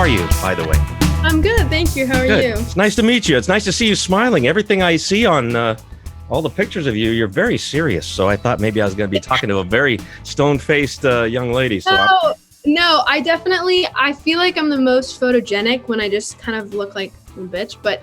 are you, by the way? I'm good, thank you. How are you? It's nice to meet you. It's nice to see you smiling. Everything I see on all the pictures of you, you're very serious. So I thought maybe I was going to be talking to a very stone-faced young lady. So No, I feel like I'm the most photogenic when I just kind of look like a bitch. But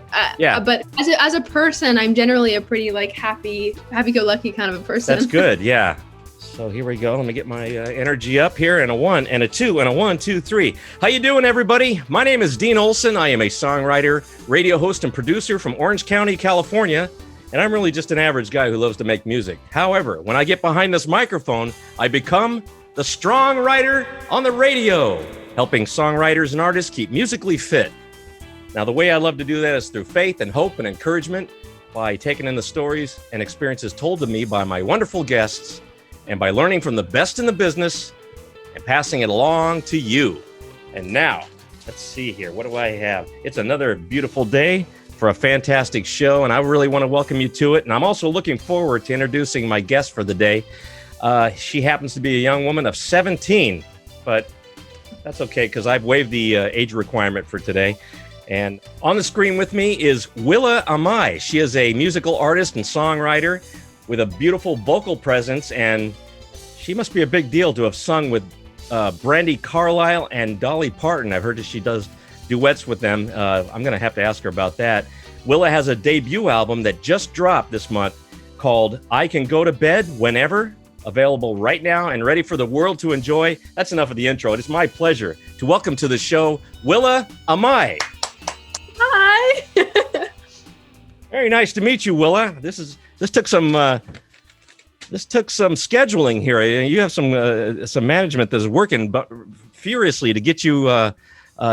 but as a person, I'm generally a pretty like happy-go-lucky kind of a person. That's good. Yeah. So here we go. Let me get my energy up here. And a 1 and a 2 and a 1, 2, 3. How you doing, everybody? My name is Dean Olson. I am a songwriter, radio host, and producer from Orange County, California. And I'm really just an average guy who loves to make music. However, when I get behind this microphone, I become the StrongWriter on the radio, helping songwriters and artists keep musically fit. Now, the way I love to do that is through faith and hope and encouragement, by taking in the stories and experiences told to me by my wonderful guests, and by learning from the best in the business and passing it along to you. And now, let's see here. What do I have? It's another beautiful day for a fantastic show, and I really want to welcome you to it. And I'm also looking forward to introducing my guest for the day. She happens to be a young woman of 17, but that's okay because I've waived the age requirement for today. And on the screen with me is WILLA AMAI. She is a musical artist and songwriter with a beautiful vocal presence, and she must be a big deal to have sung with Brandi Carlile and Dolly Parton. I've heard that she does duets with them. I'm going to have to ask her about that. WILLA has a debut album that just dropped this month called I Can Go to Bed Whenever, available right now and ready for the world to enjoy. That's enough of the intro. It is my pleasure to welcome to the show WILLA AMAI. Hi. Very nice to meet you, WILLA. This took some scheduling here. You have some management that's working furiously to get you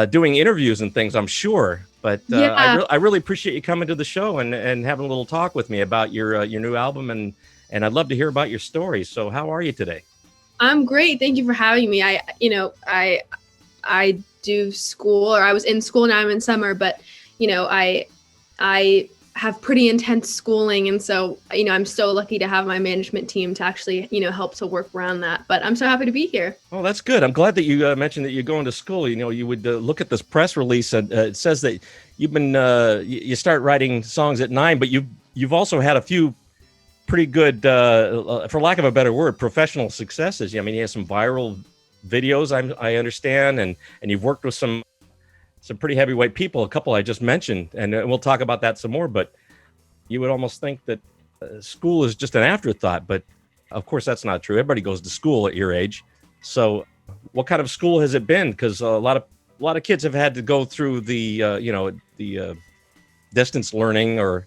doing interviews and things, I'm sure. But I really appreciate you coming to the show and having a little talk with me about your new album, and I'd love to hear about your story. So how are you today? I'm great. Thank you for having me. I do school, or I was in school, now I'm in summer, but I have pretty intense schooling, and so I'm so lucky to have my management team to actually help to work around that. But I'm so happy to be here. Oh, that's good. I'm glad that you mentioned that you're going to school. You would look at this press release, and it says that you've been you start writing songs at 9, but you've also had a few pretty good, for lack of a better word, professional successes. I mean, you have some viral videos, I understand, and you've worked with some pretty heavyweight people, a couple I just mentioned, and we'll talk about that some more. But you would almost think that school is just an afterthought, but of course that's not true. Everybody goes to school at your age. So what kind of school has it been? Because a lot of kids have had to go through the distance learning or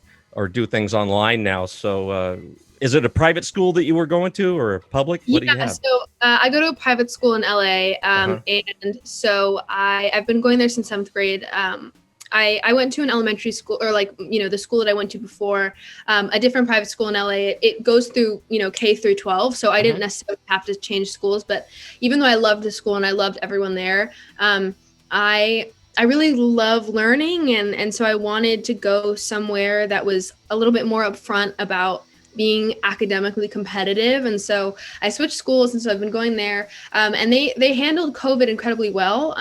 do things online now. So is it a private school that you were going to, or public? What do you have? So I go to a private school in LA, and so I've been going there since 7th grade. I went to an elementary school, or the school that I went to before, a different private school in LA. It goes through K through 12, so I didn't necessarily have to change schools. But even though I loved the school and I loved everyone there, I really love learning, and so I wanted to go somewhere that was a little bit more upfront about being academically competitive. And so I switched schools, and so I've been going there, and they handled COVID incredibly well.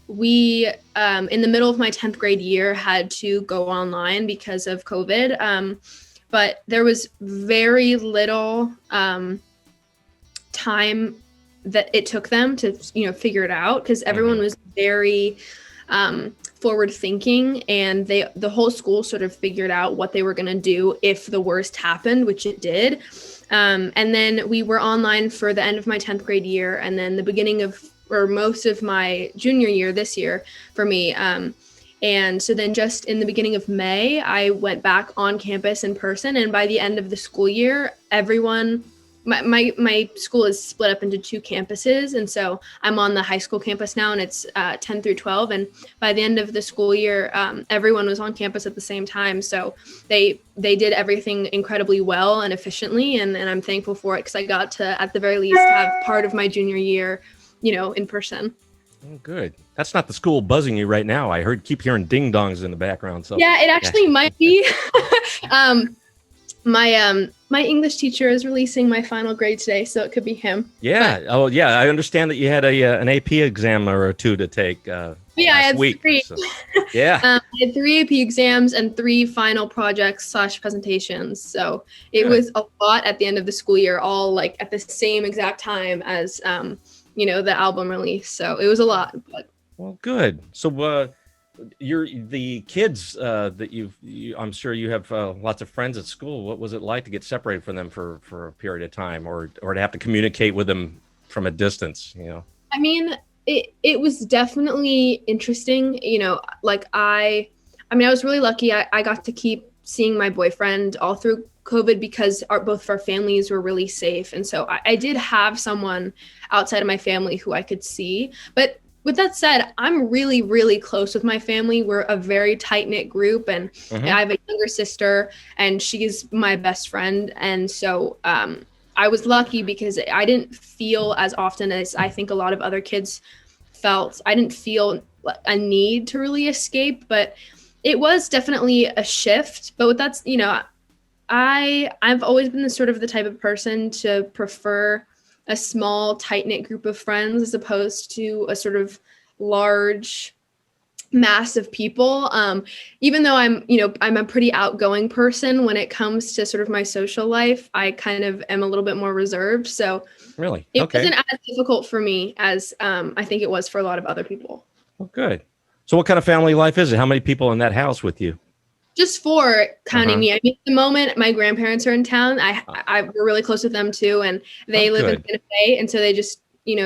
We in the middle of my 10th grade year had to go online because of COVID, but there was very little time that it took them to figure it out, because everyone was very forward thinking, and the whole school sort of figured out what they were going to do if the worst happened, which it did. And then we were online for the end of my 10th grade year, and then the beginning of, or most of, my junior year this year for me. And so then just in the beginning of May, I went back on campus in person, and by the end of the school year, everyone, my school is split up into 2 campuses, and so I'm on the high school campus now, and it's 10 through 12, and by the end of the school year, everyone was on campus at the same time. So they did everything incredibly well and efficiently, and I'm thankful for it, because I got to, at the very least, have part of my junior year in person. Oh, good. That's not the school buzzing you right now. I keep hearing ding dongs in the background. So yeah, it actually might be. My English teacher is releasing my final grade today, so it could be him. Yeah. Oh, yeah. I understand that you had an AP exam or two to take Yeah, I last had week. three. So, yeah. I had 3 AP exams and 3 final projects / presentations. So it Good. was a lot at the end of the school year, all like at the same exact time as the album release. So it was a lot. But Well, good. So you're the kids that I'm sure you have lots of friends at school. What was it like to get separated from them for a period of time, or to have to communicate with them from a distance? I mean, it was definitely interesting. Like I was really lucky. I got to keep seeing my boyfriend all through COVID because both of our families were really safe. And so I did have someone outside of my family who I could see. But with that said, I'm really, really close with my family. We're a very tight-knit group, and I have a younger sister, and she's my best friend. And so I was lucky because I didn't feel as often as I think a lot of other kids felt. I didn't feel a need to really escape, but it was definitely a shift. But with that, I've always been the type of person to prefer a small, tight-knit group of friends as opposed to a sort of large mass of people. Even though I'm a pretty outgoing person when it comes to sort of my social life, I kind of am a little bit more reserved. So Really? it Okay. wasn't as difficult for me as I think it was for a lot of other people. Well, good. So what kind of family life is it? How many people in that house with you? Just 4 counting me. I mean, at the moment, my grandparents are in town. We're really close with them too, and they live in Santa Fe, and so they just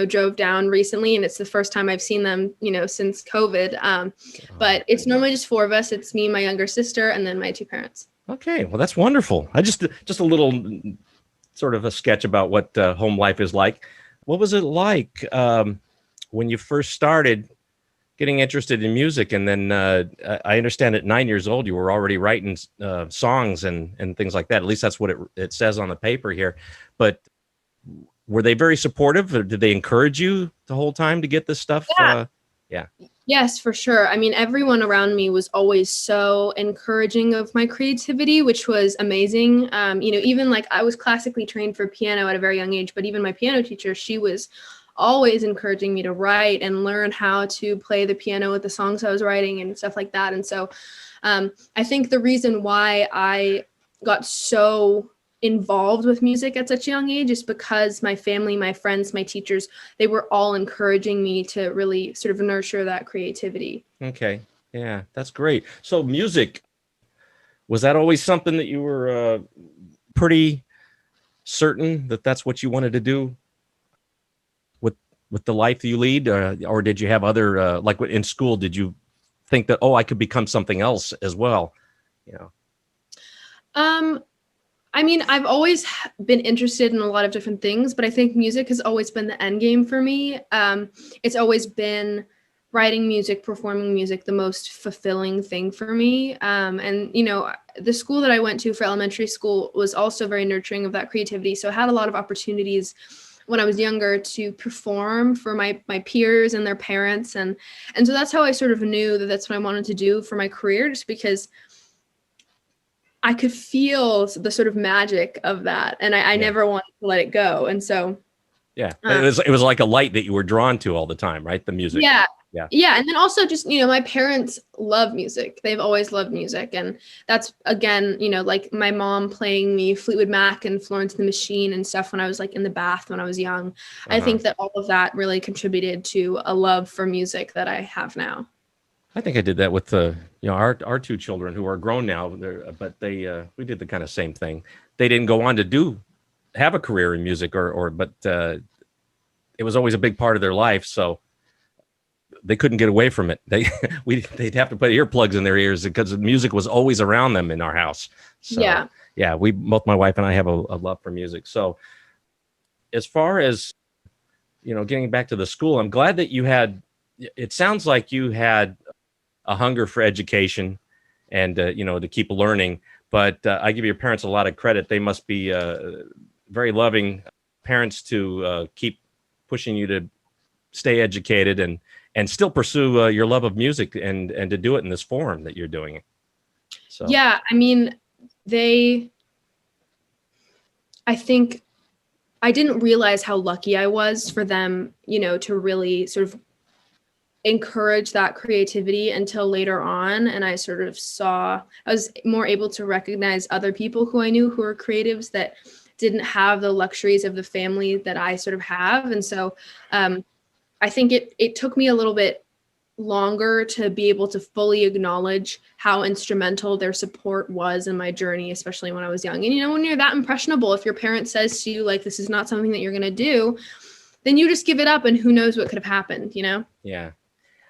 drove down recently, and it's the first time I've seen them since COVID. But it's normally just 4 of us. It's me, my younger sister, and then my 2 parents. Okay, well that's wonderful. I just a little sort of a sketch about what home life is like. What was it like when you first started getting interested in music? And then I understand at 9 years old, you were already writing songs and things like that. At least that's what it says on the paper here. But were they very supportive, or did they encourage you the whole time to get this stuff? Yeah. Yes, for sure. I mean, everyone around me was always so encouraging of my creativity, which was amazing. Even like I was classically trained for piano at a very young age, but even my piano teacher, she was always encouraging me to write and learn how to play the piano with the songs I was writing and stuff like that. And so I think the reason why I got so involved with music at such a young age is because my family, my friends, my teachers, they were all encouraging me to really sort of nurture that creativity. Okay. Yeah, that's great. So music, was that always something that you were pretty certain that that's what you wanted to do with the life that you lead, or did you have other like in school? Did you think that I could become something else as well? I mean, I've always been interested in a lot of different things, but I think music has always been the end game for me. It's always been writing music, performing music, the most fulfilling thing for me. And the school that I went to for elementary school was also very nurturing of that creativity. So I had a lot of opportunities when I was younger to perform for my peers and their parents. And so that's how I sort of knew that that's what I wanted to do for my career, just because I could feel the sort of magic of that. And I never wanted to let it go. And so, it was like a light that you were drawn to all the time, right? The music. Yeah. And then also just, my parents love music. They've always loved music. And that's, again, like my mom playing me Fleetwood Mac and Florence and the Machine and stuff when I was like in the bath when I was young. I think that all of that really contributed to a love for music that I have now. I think I did that with our 2 children who are grown now, but we did the kind of same thing. They didn't go on to have a career in music but it was always a big part of their life. So they couldn't get away from it. They'd have to put earplugs in their ears because music was always around them in our house. So both my wife and I have a love for music. So as far as, getting back to the school, I'm glad that it sounds like you had a hunger for education and, to keep learning. But I give your parents a lot of credit. They must be very loving parents to keep pushing you to stay educated and still pursue your love of music and to do it in this form that you're doing it. So yeah, I mean, they I think I didn't realize how lucky I was for them, you know, to really sort of encourage that creativity until later on. And I sort of I was more able to recognize other people who I knew who were creatives that didn't have the luxuries of the family that I sort of have. And so I think it took me a little bit longer to be able to fully acknowledge how instrumental their support was in my journey, especially when I was young. And, you know, when you're that impressionable, if your parent says to you, like, this is not something that you're going to do, then you just give it up and who knows what could have happened, you know? Yeah.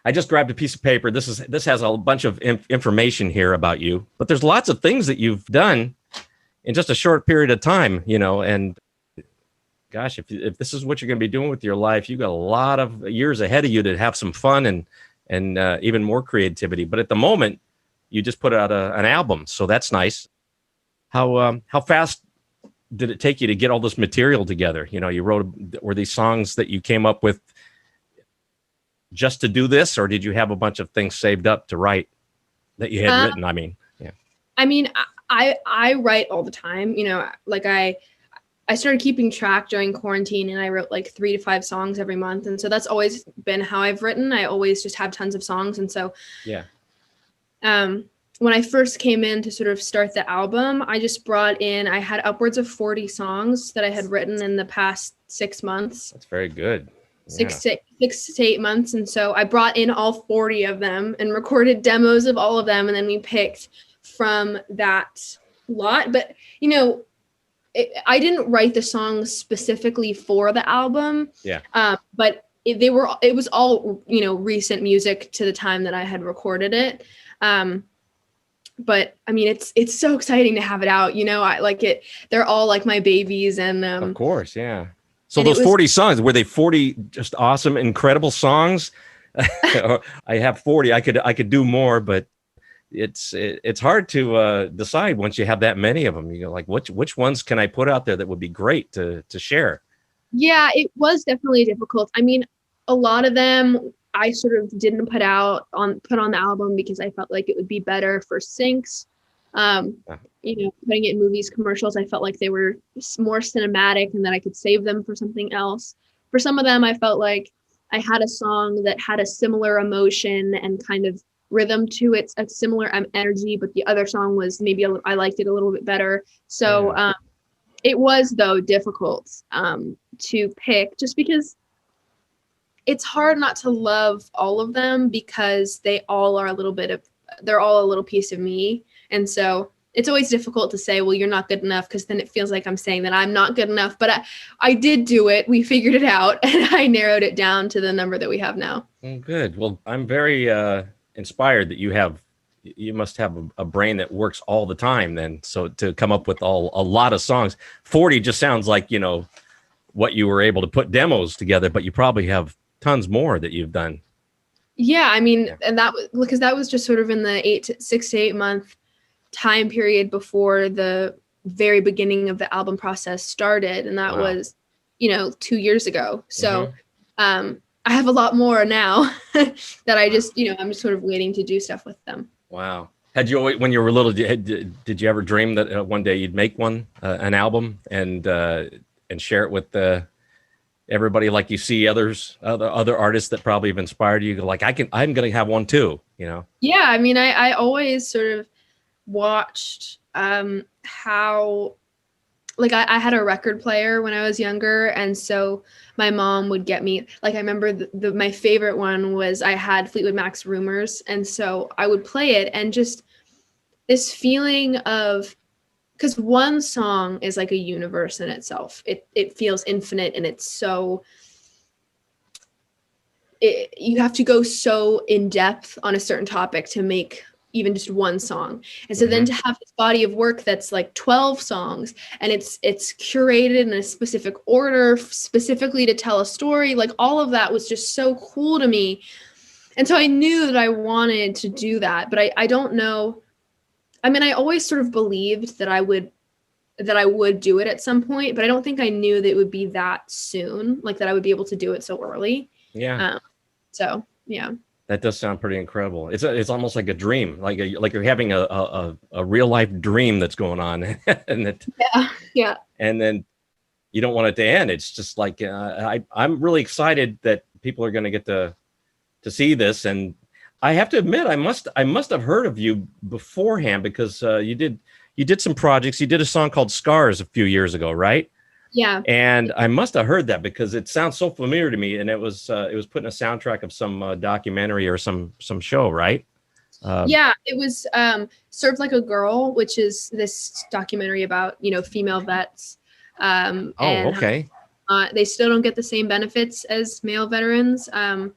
I just grabbed a piece of paper. This has a bunch of information here about you, but there's lots of things that you've done in just a short period of time, you know, and gosh, if this is what you're going to be doing with your life, you got a lot of years ahead of you to have some fun and even more creativity. But at the moment, you just put out an album, so that's nice. How fast did it take you to get all this material together? You know, were these songs that you came up with just to do this, or did you have a bunch of things saved up to write that you had written? I mean, yeah. I mean, I write all the time. You know, like I started keeping track during quarantine, and I wrote like 3 to 5 songs every month. And so that's always been how I've written. I always just have tons of songs. And so, yeah. When I first came in to sort of start the album, I had upwards of 40 songs that I had written in the past 6 months. That's very good. Yeah. 6 to 8 months. And so I brought in all 40 of them and recorded demos of all of them. And then we picked from that lot. But, you know, I didn't write the songs specifically for the album. Yeah. But it was all, you know, recent music to the time that I had recorded it. But I mean, it's so exciting to have it out, you know. I like it. They're all like my babies. And of course, yeah. So those 40 songs, were they 40 just awesome, incredible songs? I have 40. I could do more, but it's hard to decide once you have that many of them. You know, like which ones can I put out there that would be great to share? Yeah, it was definitely difficult. I mean, a lot of them I sort of didn't put on the album because I felt like it would be better for syncs. You know, putting it in movies, commercials, I felt like they were more cinematic and that I could save them for something else. For some of them, I felt like I had a song that had a similar emotion and kind of rhythm to it, a similar energy, but the other song was I liked it a little bit better. So it was, though, difficult to pick just because it's hard not to love all of them because they're all a little piece of me. And so it's always difficult to say, well, you're not good enough, because then it feels like I'm saying that I'm not good enough. But I did do it. We figured it out, and I narrowed it down to the number that we have now. Good. Well, I'm very inspired that you must have a brain that works all the time then. So to come up with a lot of songs, 40 just sounds like, you know, what you were able to put demos together, but you probably have tons more that you've done. Yeah. I mean, and that was because that was just sort of in the 6 to 8 month time period before the very beginning of the album process started. And that was, you know, 2 years ago. So, I have a lot more now that I just, you know, I'm just sort of waiting to do stuff with them. Wow. Had you always, when you were little, did you ever dream that one day you'd make an album and share it with everybody, like you see other artists that probably have inspired you? Like, I'm going to have one too, you know? Yeah. I mean, I always sort of watched how, like, I had a record player when I was younger. And so my mom would get me, like, I remember my favorite one was I had Fleetwood Mac's Rumors. And so I would play it, and just this feeling of, because one song is like a universe in itself. It feels infinite, and it's so, you have to go so in depth on a certain topic to make even just one song. And so then to have this body of work that's like 12 songs, and it's curated in a specific order specifically to tell a story, like all of that was just so cool to me. And so I knew that I wanted to do that, but I don't know. I mean, I always sort of believed that I would do it at some point, but I don't think I knew that it would be that soon, like that I would be able to do it so early. Yeah. So, yeah. That does sound pretty incredible. It's almost like a dream, like you're having a real life dream that's going on, Yeah. and then you don't want it to end. It's just like I'm really excited that people are going to get to see this, and I have to admit I must have heard of you beforehand because you did some projects. You did a song called Scars a few years ago, right? Yeah. And I must have heard that because it sounds so familiar to me, and it was put in a soundtrack of some documentary or some show, right? Yeah, it was Served Like a Girl, which is this documentary about, female vets. Oh, And okay. they still don't get the same benefits as male veterans. And,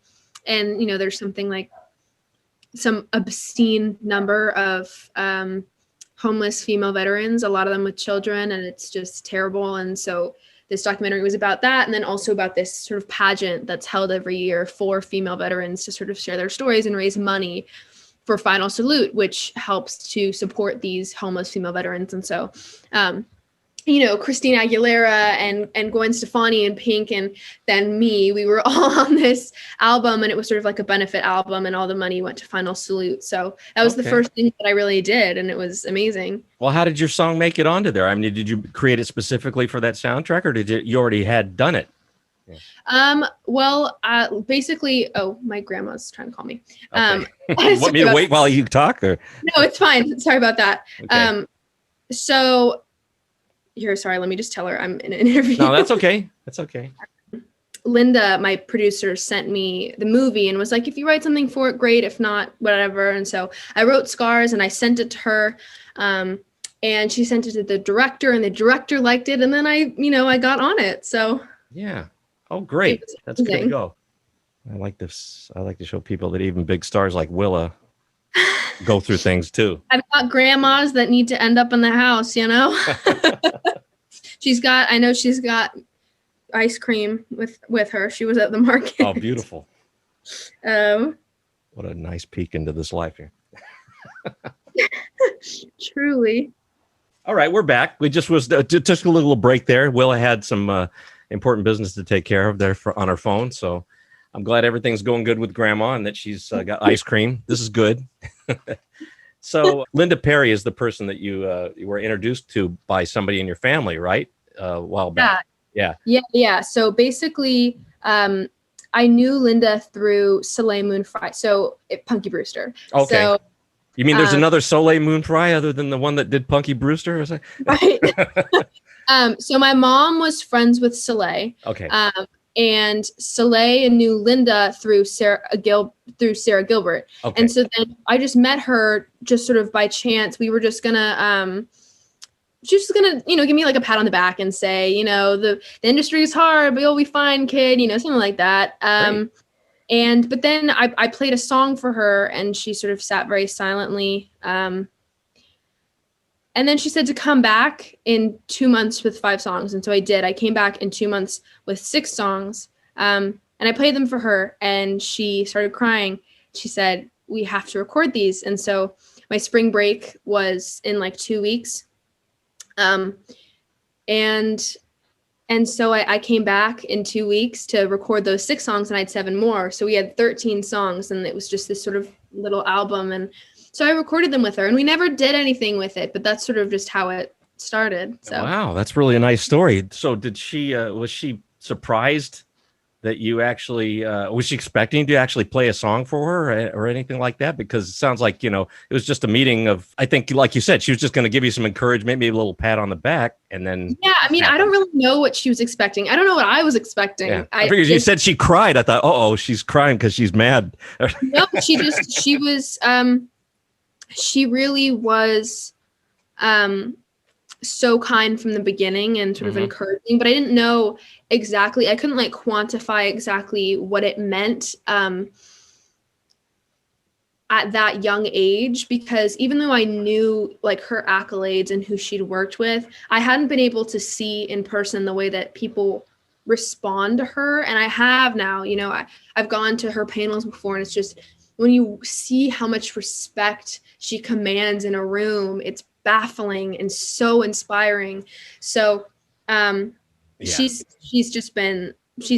there's something like some obscene number of homeless female veterans, a lot of them with children, and it's just terrible. And so this documentary was about that, and then also about this sort of pageant that's held every year for female veterans to sort of share their stories and raise money for Final Salute, which helps to support these homeless female veterans. And so, Christina Aguilera and Gwen Stefani and Pink and then me, we were all on this album, and it was sort of like a benefit album, and all the money went to Final Salute. So that was the first thing that I really did, and it was amazing. Well, how did your song make it onto there? I mean, did you create it specifically for that soundtrack, or did you already had done it? Basically, my grandma's trying to call me. Okay. You want me to wait while you talk, or? No, it's fine. Sorry about that. Okay. So here, sorry, let me just tell her I'm in an interview. No, that's okay. That's okay. Linda, my producer, sent me the movie and was like, if you write something for it, great. If not, whatever. And so I wrote Scars and I sent it to her. And she sent it to the director, and the director liked it. And then I got on it. So yeah. Oh, great. That's good to go. I like this. I like to show people that even big stars like Willa go through things too. I've got grandmas that need to end up in the house, I know she's got ice cream with her. She was at the market. Oh, beautiful. What a nice peek into this life here. Truly. All right, we're back. We just took a little break there. Willa had some important business to take care of there on her phone. So I'm glad everything's going good with grandma and that she's got ice cream. This is good. So Linda Perry is the person that you were introduced to by somebody in your family, right? A while back. Yeah. So basically, I knew Linda through Soleil Moon Frye. So Punky Brewster. Okay. So, you mean there's another Soleil Moon Frye other than the one that did Punky Brewster? Right. So my mom was friends with Soleil. Okay. And Soleil knew Linda through Sarah Gilbert. Okay. And so then I just met her just sort of by chance. We were just gonna give me like a pat on the back and say, the industry is hard, but you'll be fine, kid, something like that. But then I played a song for her, and she sort of sat very silently. And then she said to come back in 2 months with 5 songs. And so I did. I came back in 2 months with 6 songs. And I played them for her, and she started crying. She said, we have to record these. And so my spring break was in like 2 weeks. And so I came back in 2 weeks to record those 6 songs, and I had 7 more. So we had 13 songs, and it was just this sort of little album. And so I recorded them with her, and we never did anything with it, but that's sort of just how it started. So wow, that's really a nice story. So did she, was she surprised that you actually, was she expecting to actually play a song for her or anything like that? Because it sounds like, it was just a meeting of, I think, like you said, she was just going to give you some encouragement, maybe a little pat on the back, and then. Yeah, I mean, I don't really know what she was expecting. I don't know what I was expecting. Yeah. I figured you said she cried. I thought, she's crying because she's mad. No, she really was so kind from the beginning and sort of encouraging, but I didn't know exactly. I couldn't quantify exactly what it meant at that young age, because even though I knew her accolades and who she'd worked with, I hadn't been able to see in person the way that people respond to her. And I have now, I've gone to her panels before, and it's just, when you see how much respect she commands in a room, it's baffling and so inspiring. So she's been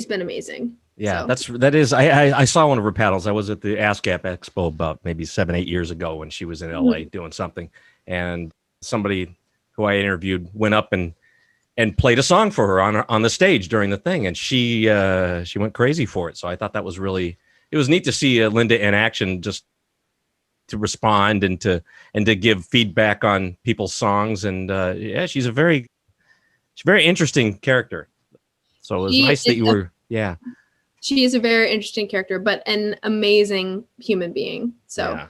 amazing. Yeah, So that is. I saw one of her paddles. I was at the ASCAP Expo about maybe 7-8 years ago when she was in LA mhm. doing something, and somebody who I interviewed went up and played a song for her on the stage during the thing, and she went crazy for it. So I thought that was really, it was neat to see Linda in action, just to respond and to give feedback on people's songs. And yeah, she's a very interesting character. So it was she nice that is you a, were, yeah. she is a very interesting character, but an amazing human being. So Yeah.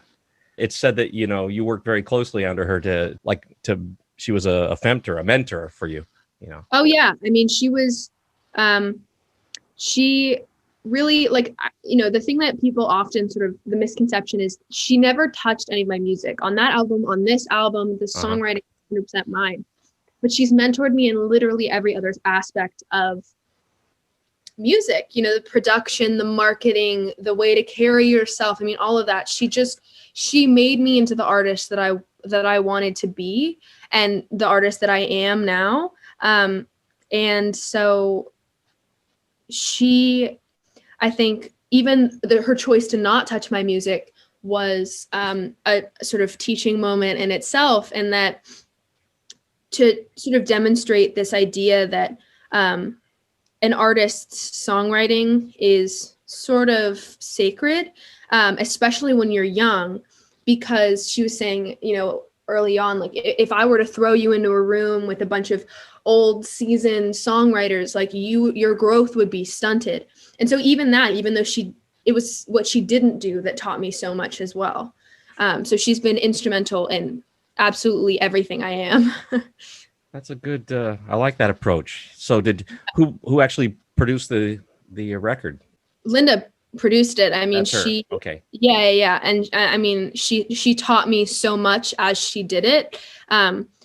It's said that, you worked very closely under her she was a femtor, a mentor for you, you know. oh yeah, I mean she was um she really like the thing that people often sort of the misconception is she never touched any of my music on that album, on this album. The Uh-huh. songwriting is 100% mine, but she's mentored me in literally every other aspect of music, the production, the marketing, the way to carry yourself. I mean, all of that. She made me into the artist that I wanted to be, and the artist that I am now. And so she, I think even her choice to not touch my music was a sort of teaching moment in itself, and that to sort of demonstrate this idea that an artist's songwriting is sort of sacred, especially when you're young, because she was saying, early on, like if I were to throw you into a room with a bunch of old seasoned songwriters, like your growth would be stunted. And so even though it was what she didn't do that taught me so much as well. So she's been instrumental in absolutely everything I am. That's a good, I like that approach. So who actually produced the record? Linda produced it. I mean, That's her. Okay. yeah. And I mean, she taught me so much as she did it.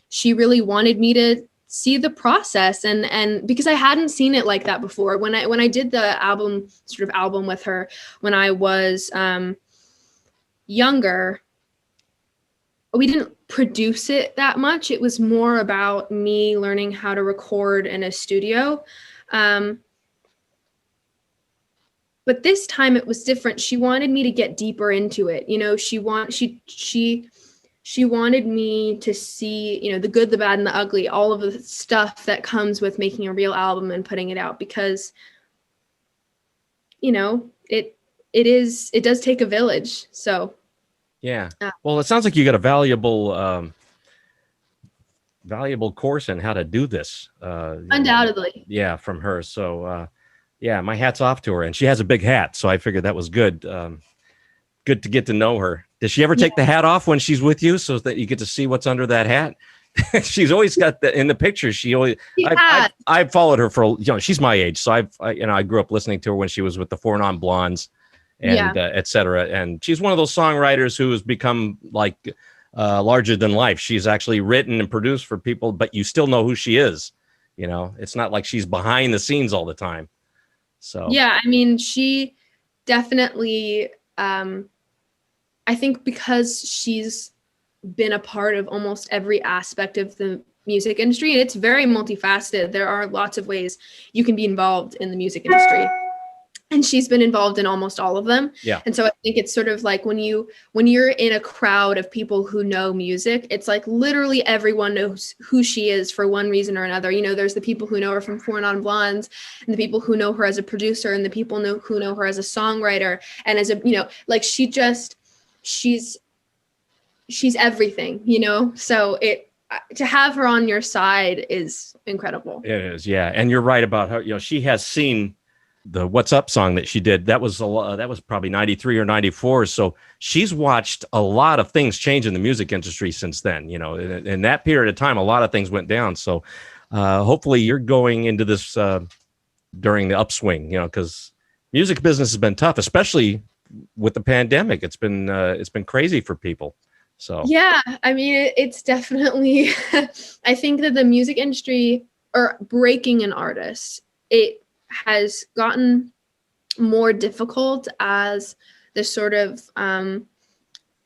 She really wanted me to see the process, and because I hadn't seen it like that before. When I did the album with her when I was younger, we didn't produce it that much. It was more about me learning how to record in a studio. But this time it was different. She wanted me to get deeper into it. She wanted me to see, the good, the bad, and the ugly, all of the stuff that comes with making a real album and putting it out, because it does take a village. So Yeah. Well, it sounds like you got a valuable course in how to do this. undoubtedly. Yeah, from her. So yeah, my hat's off to her, and she has a big hat, so I figured that was good. Good to get to know her. Does she ever Yeah. take the hat off when she's with you, so that you get to see what's under that hat? She's always got in the pictures. I've followed her for, she's my age, so I grew up listening to her when she was with the Four Non Blondes, and et cetera. And she's one of those songwriters who has become like larger than life. She's actually written and produced for people, but you still know who she is. It's not like she's behind the scenes all the time. So Yeah, I mean, she definitely, I think because she's been a part of almost every aspect of the music industry, and it's very multifaceted. There are lots of ways you can be involved in the music industry, and she's been involved in almost all of them. yeah, And so I think it's sort of like when you're in a crowd of people who know music, it's like literally everyone knows who she is for one reason or another. There's the people who know her from Four Non Blondes, and the people who know her as a producer, and the people who know her as a songwriter, and as a like she's everything. So to have her on your side is incredible. it is. Yeah, and you're right about her. She has seen the "What's Up" song that she did. That was that was probably 93 or 94. So she's watched a lot of things change in the music industry since then. In that period of time, a lot of things went down. So hopefully you're going into this during the upswing. Because music business has been tough, especially with the pandemic. It's been crazy for people. So Yeah, I mean, it's definitely, I think that the music industry, or breaking an artist, it has gotten more difficult as the sort of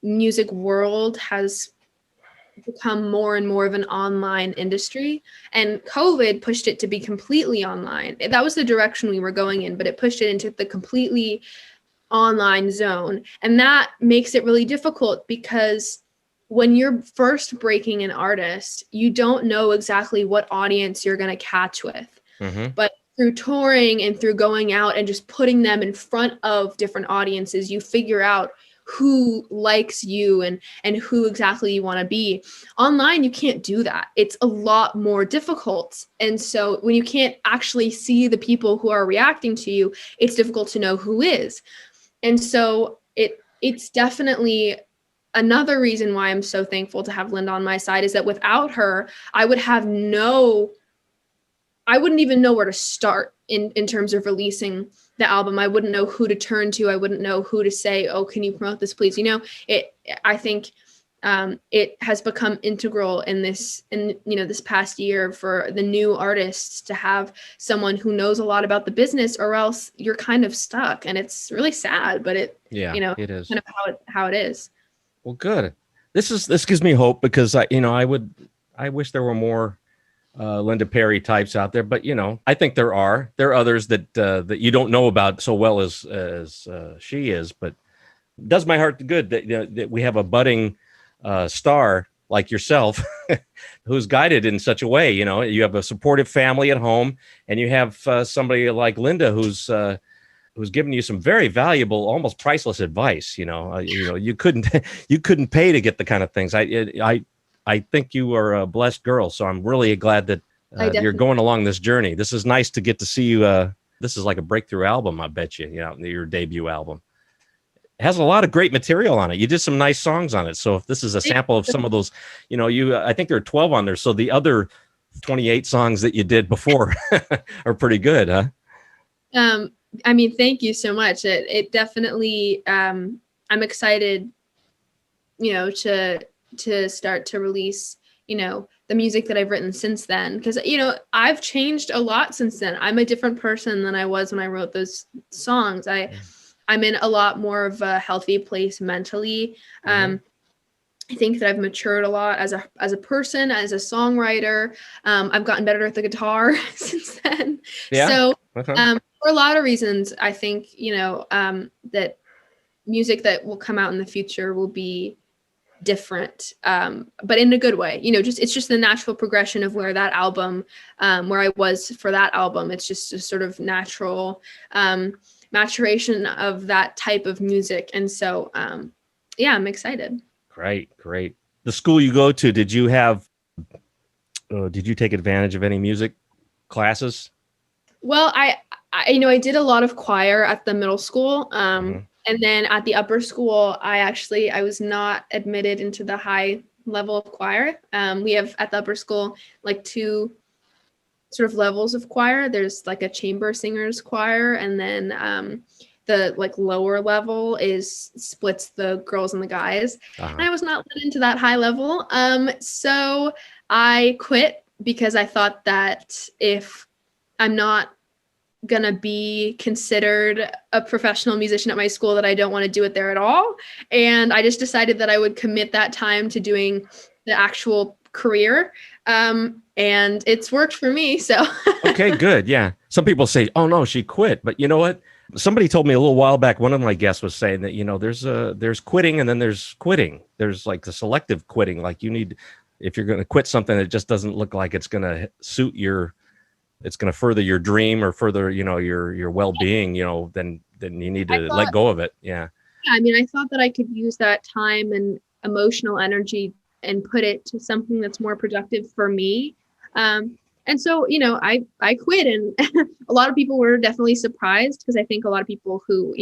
music world has become more and more of an online industry, and COVID pushed it to be completely online. That was the direction we were going in, but it pushed it into the completely online zone. And that makes it really difficult because when you're first breaking an artist, you don't know exactly what audience you're going to catch with. Mm-hmm. But through touring and through going out and just putting them in front of different audiences, you figure out who likes you and who exactly you want to be. Online, you can't do that. It's a lot more difficult. And so when you can't actually see the people who are reacting to you, it's difficult to know who is. And so it's definitely another reason why I'm so thankful to have Linda on my side, is that without her, I wouldn't even know where to start in terms of releasing the album. I wouldn't know who to turn to. I wouldn't know who to say, oh, can you promote this, please? I think it has become integral in this past year for the new artists to have someone who knows a lot about the business, or else you're kind of stuck. And it's really sad, but it is kind of how it is. Well, good. This gives me hope, because I wish there were more Linda Perry types out there, but I think there are others that you don't know about so well as she is. But it does my heart good that we have a budding star like yourself who's guided in such a way. You have a supportive family at home, and you have somebody like Linda who's given you some very valuable, almost priceless advice. You couldn't pay to get the kind of things. I think you are a blessed girl, so I'm really glad that you're going along this journey. This is nice to get to see you. This is like a breakthrough album, I bet you. Your debut album. It has a lot of great material on it. You did some nice songs on it. So if this is a sample of some of those, I think there are 12 on there. So the other 28 songs that you did before are pretty good, huh? I mean, thank you so much. It definitely, I'm excited, to start to release, the music that I've written since then. Because, I've changed a lot since then. I'm a different person than I was when I wrote those songs. I'm in a lot more of a healthy place mentally. I think that I've matured a lot as a person, as a songwriter. I've gotten better at the guitar since then. Yeah. So for a lot of reasons, I think, that music that will come out in the future will be different, but in a good way. It's just the natural progression of where that album, where I was for that album. It's just a sort of natural maturation of that type of music. And so, I'm excited. Great. The school you go to, did you take advantage of any music classes? Well, I did a lot of choir at the middle school. And then at the upper school, I was not admitted into the high level of choir. We have at the upper school, like 2 sort of levels of choir. There's like a chamber singers choir, and then the like lower level splits the girls and the guys. And I was not let into that high level. So I quit because I thought that if I'm not gonna be considered a professional musician at my school, that I don't want to do it there at all. And I just decided that I would commit that time to doing the actual career. And it's worked for me. So Okay, good. Yeah. Some people say, oh no, she quit. But you know what? Somebody told me a little while back, one of my guests was saying that, there's quitting and then there's quitting. There's like the selective quitting. Like if you're going to quit something that just doesn't look like it's going to suit it's going to further your dream or further, your well-being, then you need to let go of it. Yeah. Yeah. I mean, I thought that I could use that time and emotional energy and put it to something that's more productive for me. And so, I quit, and a lot of people were definitely surprised, because I think a lot of people who,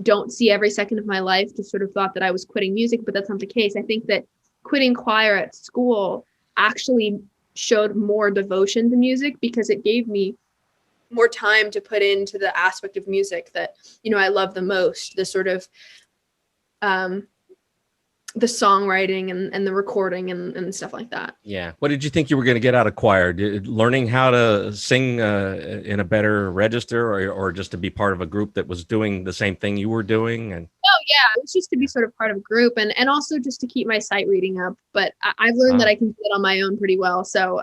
don't see every second of my life just sort of thought that I was quitting music, but that's not the case. I think that quitting choir at school actually showed more devotion to music, because it gave me more time to put into the aspect of music that, I love the most, the sort of the songwriting and the recording and stuff like that. Yeah. What did you think you were going to get out of choir? Learning how to sing in a better register, or just to be part of a group that was doing the same thing you were doing? And oh yeah, it was just to be sort of part of a group, and also just to keep my sight reading up. But I've learned that I can do it on my own pretty well. So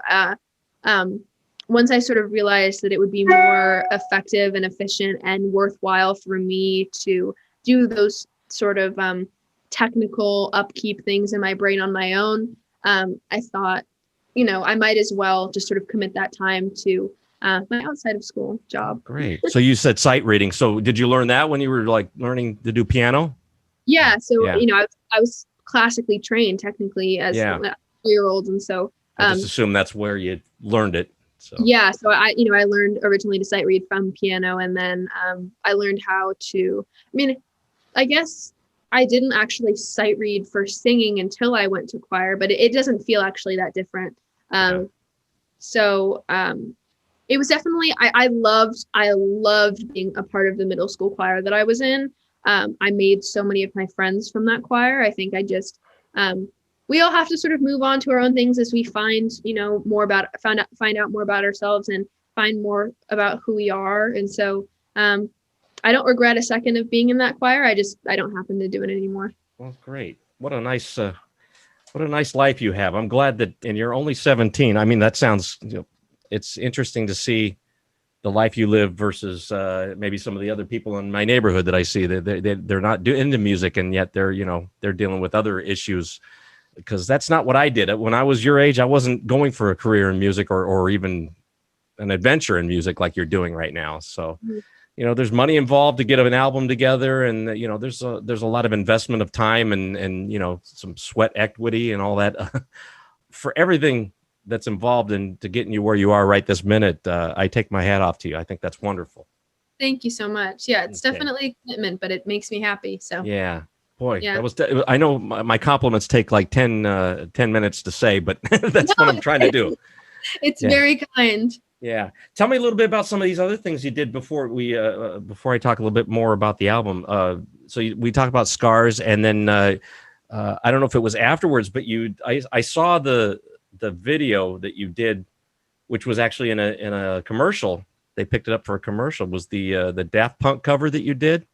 once I sort of realized that it would be more effective and efficient and worthwhile for me to do those sort of technical upkeep things in my brain on my own, I thought, I might as well just sort of commit that time to my outside of school job. Great. So you said sight reading. So did you learn that when you were like learning to do piano? Yeah. So, I was classically trained technically as a 4-year-old. And so I just assume that's where you learned it. So yeah. So I learned originally to sight read from piano, and then I learned how to, I guess I didn't actually sight read for singing until I went to choir, but it doesn't feel actually that different. So it was definitely, I loved being a part of the middle school choir that I was in. I made so many of my friends from that choir. I think we all have to sort of move on to our own things as we find out more about ourselves and find more about who we are. And so I don't regret a second of being in that choir. I don't happen to do it anymore. Well, great. What a nice life you have. I'm glad that, and you're only 17. I mean, that sounds, it's interesting to see the life you live versus maybe some of the other people in my neighborhood that I see that they're not into music, and yet they're dealing with other issues, because that's not what I did. When I was your age, I wasn't going for a career in music or even an adventure in music like you're doing right now. So, there's money involved to get an album together, and there's a lot of investment of time and some sweat equity and all that for everything that's involved into getting you where you are right this minute. I take my hat off to you. I think that's wonderful. Thank you so much. Yeah, it's definitely a commitment, but it makes me happy. So yeah, boy, that I know my compliments take like 10 minutes to say, but that's what I'm trying to do. It's very kind. Yeah. Tell me a little bit about some of these other things you did before I talk a little bit more about the album. We talked about Scars, and then I don't know if it was afterwards, but I saw the video that you did, which was actually in a commercial. They picked it up for a commercial. Was the Daft Punk cover that you did?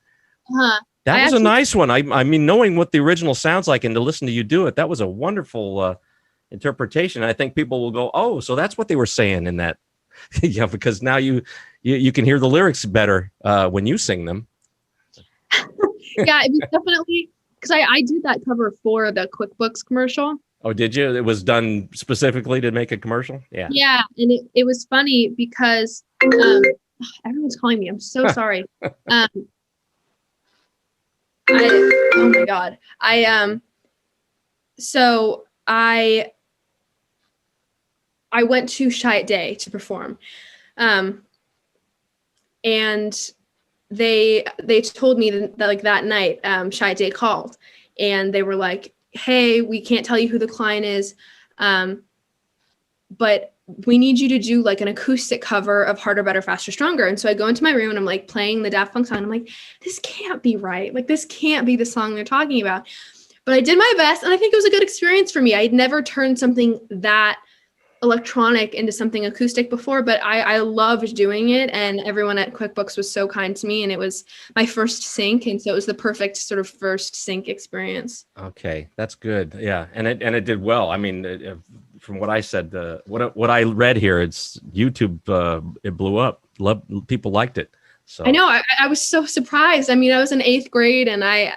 That was a nice one. I mean, knowing what the original sounds like and to listen to you do it, that was a wonderful interpretation. I think people will go, oh, so that's what they were saying in that. Yeah, because now you can hear the lyrics better when you sing them. Yeah, it was definitely, because I did that cover for the QuickBooks commercial. Oh, did you? It was done specifically to make a commercial? Yeah. Yeah, and it was funny because everyone's calling me. I'm so sorry. Oh my God. I went to Shy Day to perform. And they told me that like that night, Shy Day called, and they were like, hey, we can't tell you who the client is, but we need you to do like an acoustic cover of Harder, Better, Faster, Stronger. And so I go into my room and I'm like playing the Daft Punk song. And I'm like, this can't be right. Like, this can't be the song they're talking about. But I did my best, and I think it was a good experience for me. I'd never turned something that electronic into something acoustic before, but I loved doing it, and everyone at QuickBooks was so kind to me, and it was my first sync, and so it was the perfect sort of first sync experience. Okay, that's good. Yeah, and it did well. I mean, from what I said, what I read here, it's YouTube. It blew up. People liked it. So I know. I was so surprised. I mean, I was in 8th grade, and I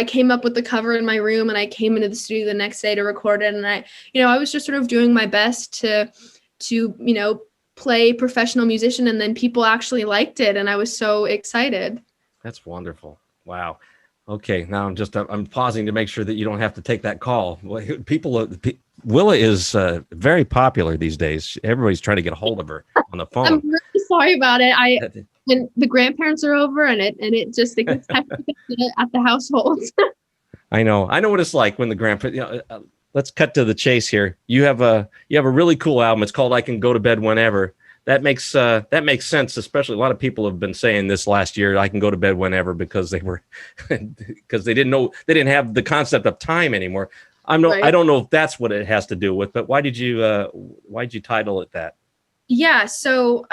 came up with the cover in my room, and I came into the studio the next day to record it. And I was just sort of doing my best to play professional musician, and then people actually liked it. And I was so excited. That's wonderful. Wow. Okay. Now I'm pausing to make sure that you don't have to take that call. Willa is very popular these days. Everybody's trying to get a hold of her on the phone. I'm really sorry about it. And the grandparents are over, and it gets hectic at the household. I know what it's like when the grandparents. Let's cut to the chase here. You have a really cool album. It's called "I Can Go to Bed Whenever." that makes sense. Especially a lot of people have been saying this last year. I can go to bed whenever because they were because they didn't have the concept of time anymore. I don't know if that's what it has to do with, but why'd you title it that? Yeah, so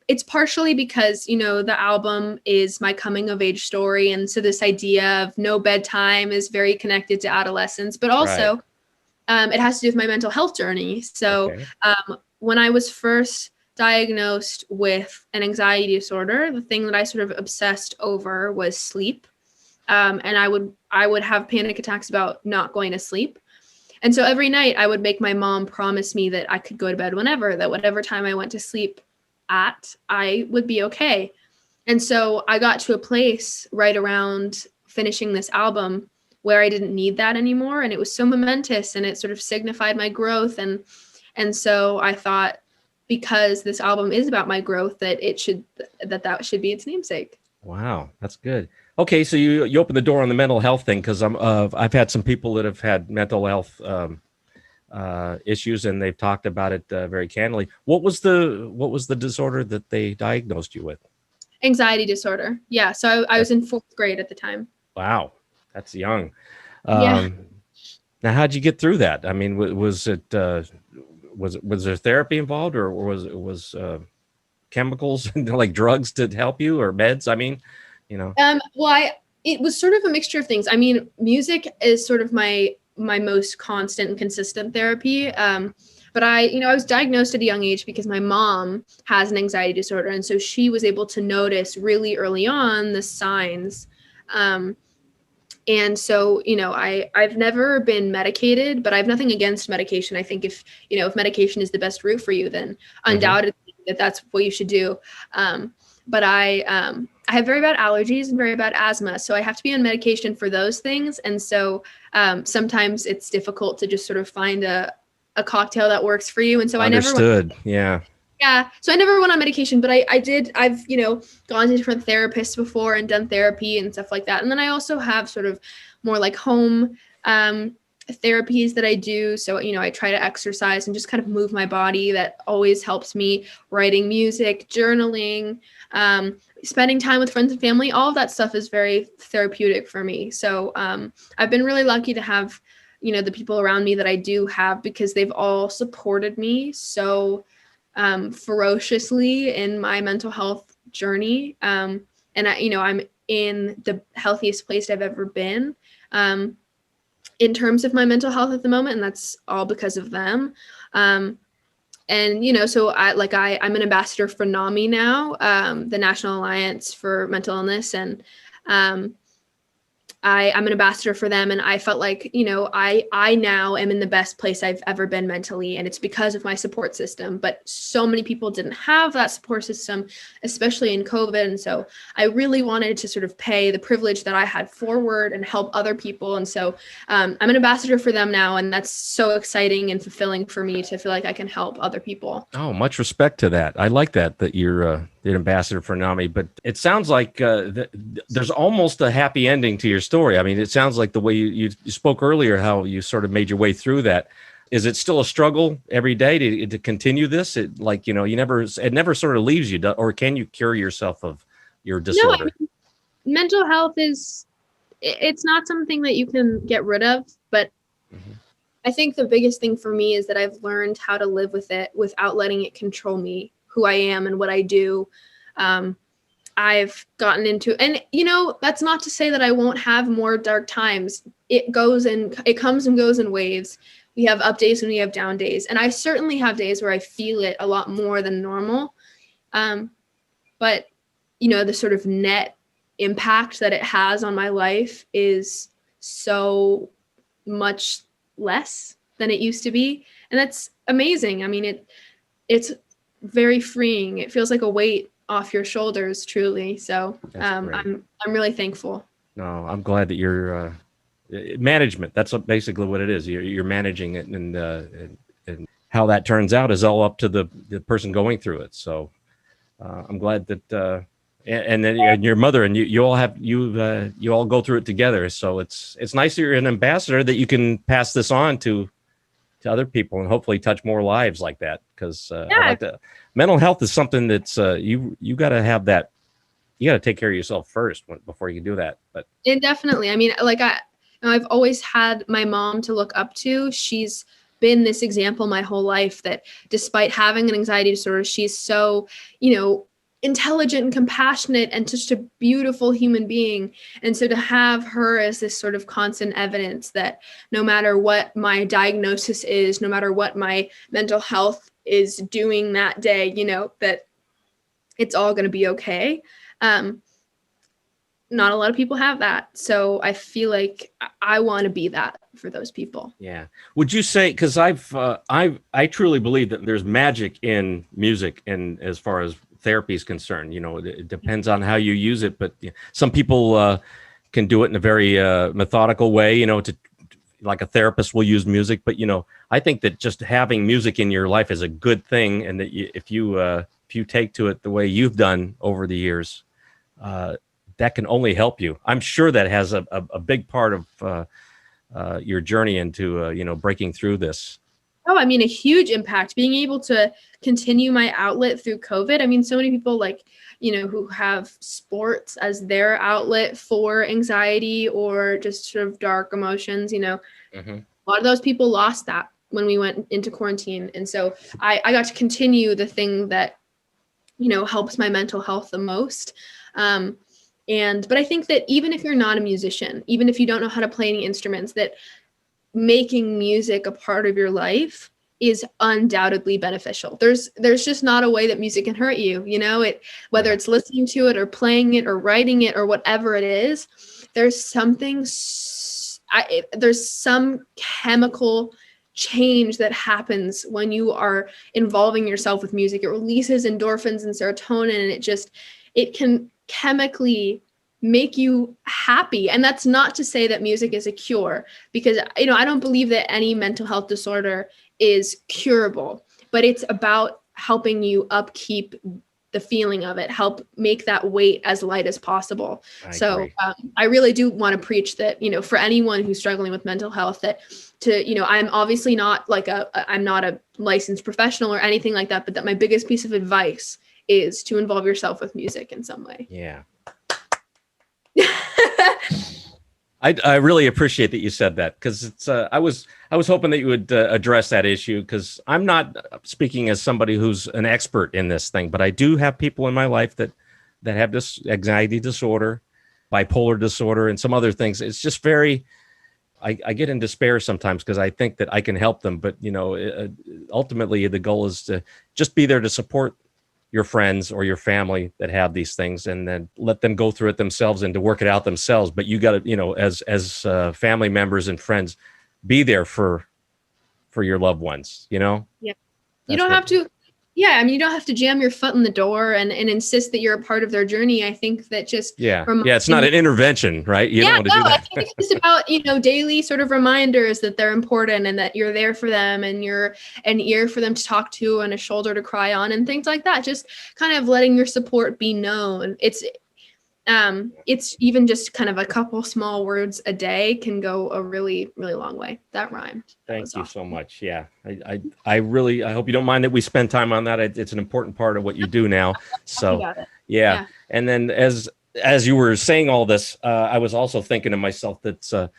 it's partially because, the album is my coming of age story. And so this idea of no bedtime is very connected to adolescence, but also it has to do with my mental health journey. So when I was first diagnosed with an anxiety disorder, the thing that I sort of obsessed over was sleep. And I would have panic attacks about not going to sleep. And so every night I would make my mom promise me that I could go to bed whenever, that whatever time I went to sleep at, I would be okay. And so I got to a place right around finishing this album where I didn't need that anymore. And it was so momentous and it sort of signified my growth. And so I thought, because this album is about my growth, that that should be its namesake. Wow, that's good. Okay, so you opened the door on the mental health thing, because I've had some people that have had mental health issues, and they've talked about it very candidly. What was the disorder that they diagnosed you with? Anxiety disorder. Yeah. So I was in 4th grade at the time. Wow, that's young. Yeah. Now, how'd you get through that? I mean, was there therapy involved, or was chemicals like drugs to help you, or meds? I mean, Well, it was sort of a mixture of things. I mean, music is sort of my most constant and consistent therapy. But I was diagnosed at a young age because my mom has an anxiety disorder. And so she was able to notice really early on the signs. And so, I've never been medicated, but I have nothing against medication. I think if medication is the best route for you, then undoubtedly that's what you should do. But I have very bad allergies and very bad asthma. So I have to be on medication for those things. And so sometimes it's difficult to just sort of find a cocktail that works for you. And so Understood. Yeah. So I never went on medication, but I've gone to different therapists before and done therapy and stuff like that. And then I also have sort of more like home therapies that I do. So, I try to exercise and just kind of move my body. That always helps me. Writing music, journaling, spending time with friends and family, all of that stuff is very therapeutic for me. So I've been really lucky to have, the people around me that I do have, because they've all supported me so ferociously in my mental health journey. And I'm in the healthiest place I've ever been in terms of my mental health at the moment. And that's all because of them. And, so I'm an ambassador for NAMI now, the National Alliance for Mental Illness. And I'm an ambassador for them. And I felt like, I now am in the best place I've ever been mentally. And it's because of my support system. But so many people didn't have that support system, especially in COVID. And so I really wanted to sort of pay the privilege that I had forward and help other people. And so I'm an ambassador for them now. And that's so exciting and fulfilling for me to feel like I can help other people. Oh, much respect to that. I like that you're the ambassador for NAMI, but it sounds like there's almost a happy ending to your story. I mean, it sounds like the way you spoke earlier, how you sort of made your way through that. Is it still a struggle every day to continue this? It never sort of leaves you, or can you cure yourself of your disorder? No, mental health it's not something that you can get rid of, but I think the biggest thing for me is that I've learned how to live with it without letting it control me, who I am and what I do. I've gotten into, and that's not to say that I won't have more dark times. It comes and goes in waves. We have up days and we have down days. And I certainly have days where I feel it a lot more than normal. But the sort of net impact that it has on my life is so much less than it used to be. And that's amazing. I mean, it's very freeing. It feels like a weight off your shoulders, truly. So I'm really thankful. No, I'm glad that you're management. That's basically what it is. You're managing it, and how that turns out is all up to the person going through it. So I'm glad that and then your mother and you all go through it together. So it's nice that you're an ambassador, that you can pass this on to to other people and hopefully touch more lives like that. Because I Yeah, like to, mental health is something that's you got to have that. You got to take care of yourself first before you can do that. But it definitely. I mean, like I've always had my mom to look up to. She's been this example my whole life that despite having an anxiety disorder, she's so, intelligent and compassionate and just a beautiful human being. And so to have her as this sort of constant evidence that no matter what my diagnosis is, no matter what my mental health is doing that day, that it's all going to be okay. Not a lot of people have that. So I feel like I want to be that for those people. yeah, would you say, because I truly believe that there's magic in music, and as far as therapy is concerned, it depends on how you use it, but some people can do it in a very methodical way, to like a therapist will use music, but I think that just having music in your life is a good thing, and that if you take to it the way you've done over the years, that can only help you. I'm sure that has a big part of your journey into breaking through this. Oh, I mean, a huge impact. Being able to continue my outlet through COVID. I mean, so many people who have sports as their outlet for anxiety or just sort of dark emotions, Mm-hmm. a lot of those people lost that when we went into quarantine. And so I got to continue the thing that, helps my mental health the most. But I think that even if you're not a musician, even if you don't know how to play any instruments, that making music a part of your life is undoubtedly beneficial. There's just not a way that music can hurt you, whether it's listening to it or playing it or writing it or whatever it is, there's some chemical change that happens when you are involving yourself with music. It releases endorphins and serotonin, and it can chemically make you happy. And that's not to say that music is a cure, because I don't believe that any mental health disorder is curable, but it's about helping you upkeep the feeling of it, help make that weight as light as possible. I really do want to preach that, for anyone who's struggling with mental health, that I'm obviously not I'm not a licensed professional or anything like that, but that my biggest piece of advice is to involve yourself with music in some way. Yeah. I really appreciate that you said that, because it's I was hoping that you would address that issue, because I'm not speaking as somebody who's an expert in this thing, but I do have people in my life that have this anxiety disorder, bipolar disorder, and some other things. It's just very, I get in despair sometimes because I think that I can help them, but ultimately the goal is to just be there to support your friends or your family that have these things, and then let them go through it themselves and to work it out themselves. But you got to, as family members and friends, be there for your loved ones, Yeah. You don't have to, you don't have to jam your foot in the door and insist that you're a part of their journey. I think that just it's not an intervention, right? You don't want to do that. I think it's just about, daily sort of reminders that they're important and that you're there for them, and you're an ear for them to talk to and a shoulder to cry on and things like that. Just kind of letting your support be known. It's even just kind of a couple small words a day can go a really, really long way. That rhymed. Thank you so much. Yeah. I really, I hope you don't mind that we spend time on that. It's an important part of what you do now. So yeah. And then as you were saying all this, I was also thinking to myself that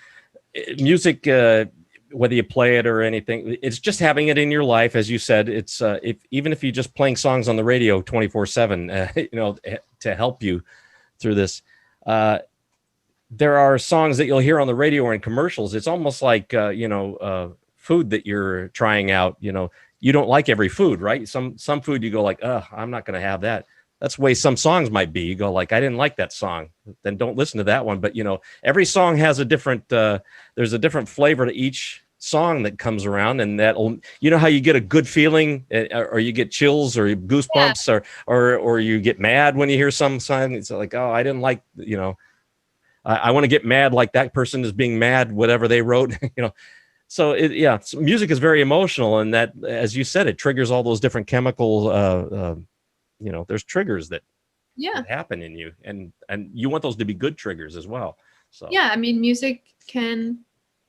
music, whether you play it or anything, it's just having it in your life. As you said, it's even if you're just playing songs on the radio 24/7, to help you through this. There are songs that you'll hear on the radio or in commercials. It's almost like food that you're trying out. You don't like every food, right? Some food you go like, I'm not going to have that. That's the way some songs might be. You go like, I didn't like that song, then don't listen to that one. But every song has a different there's a different flavor to each song that comes around, and that'll, how you get a good feeling, or you get chills or goosebumps, or you get mad when you hear some song. It's like, oh, I didn't like, I want to get mad like that person is being mad, whatever they wrote. So music is very emotional, and that, as you said, it triggers all those different chemical there's triggers that happen in you, and you want those to be good triggers as well. So I mean, music can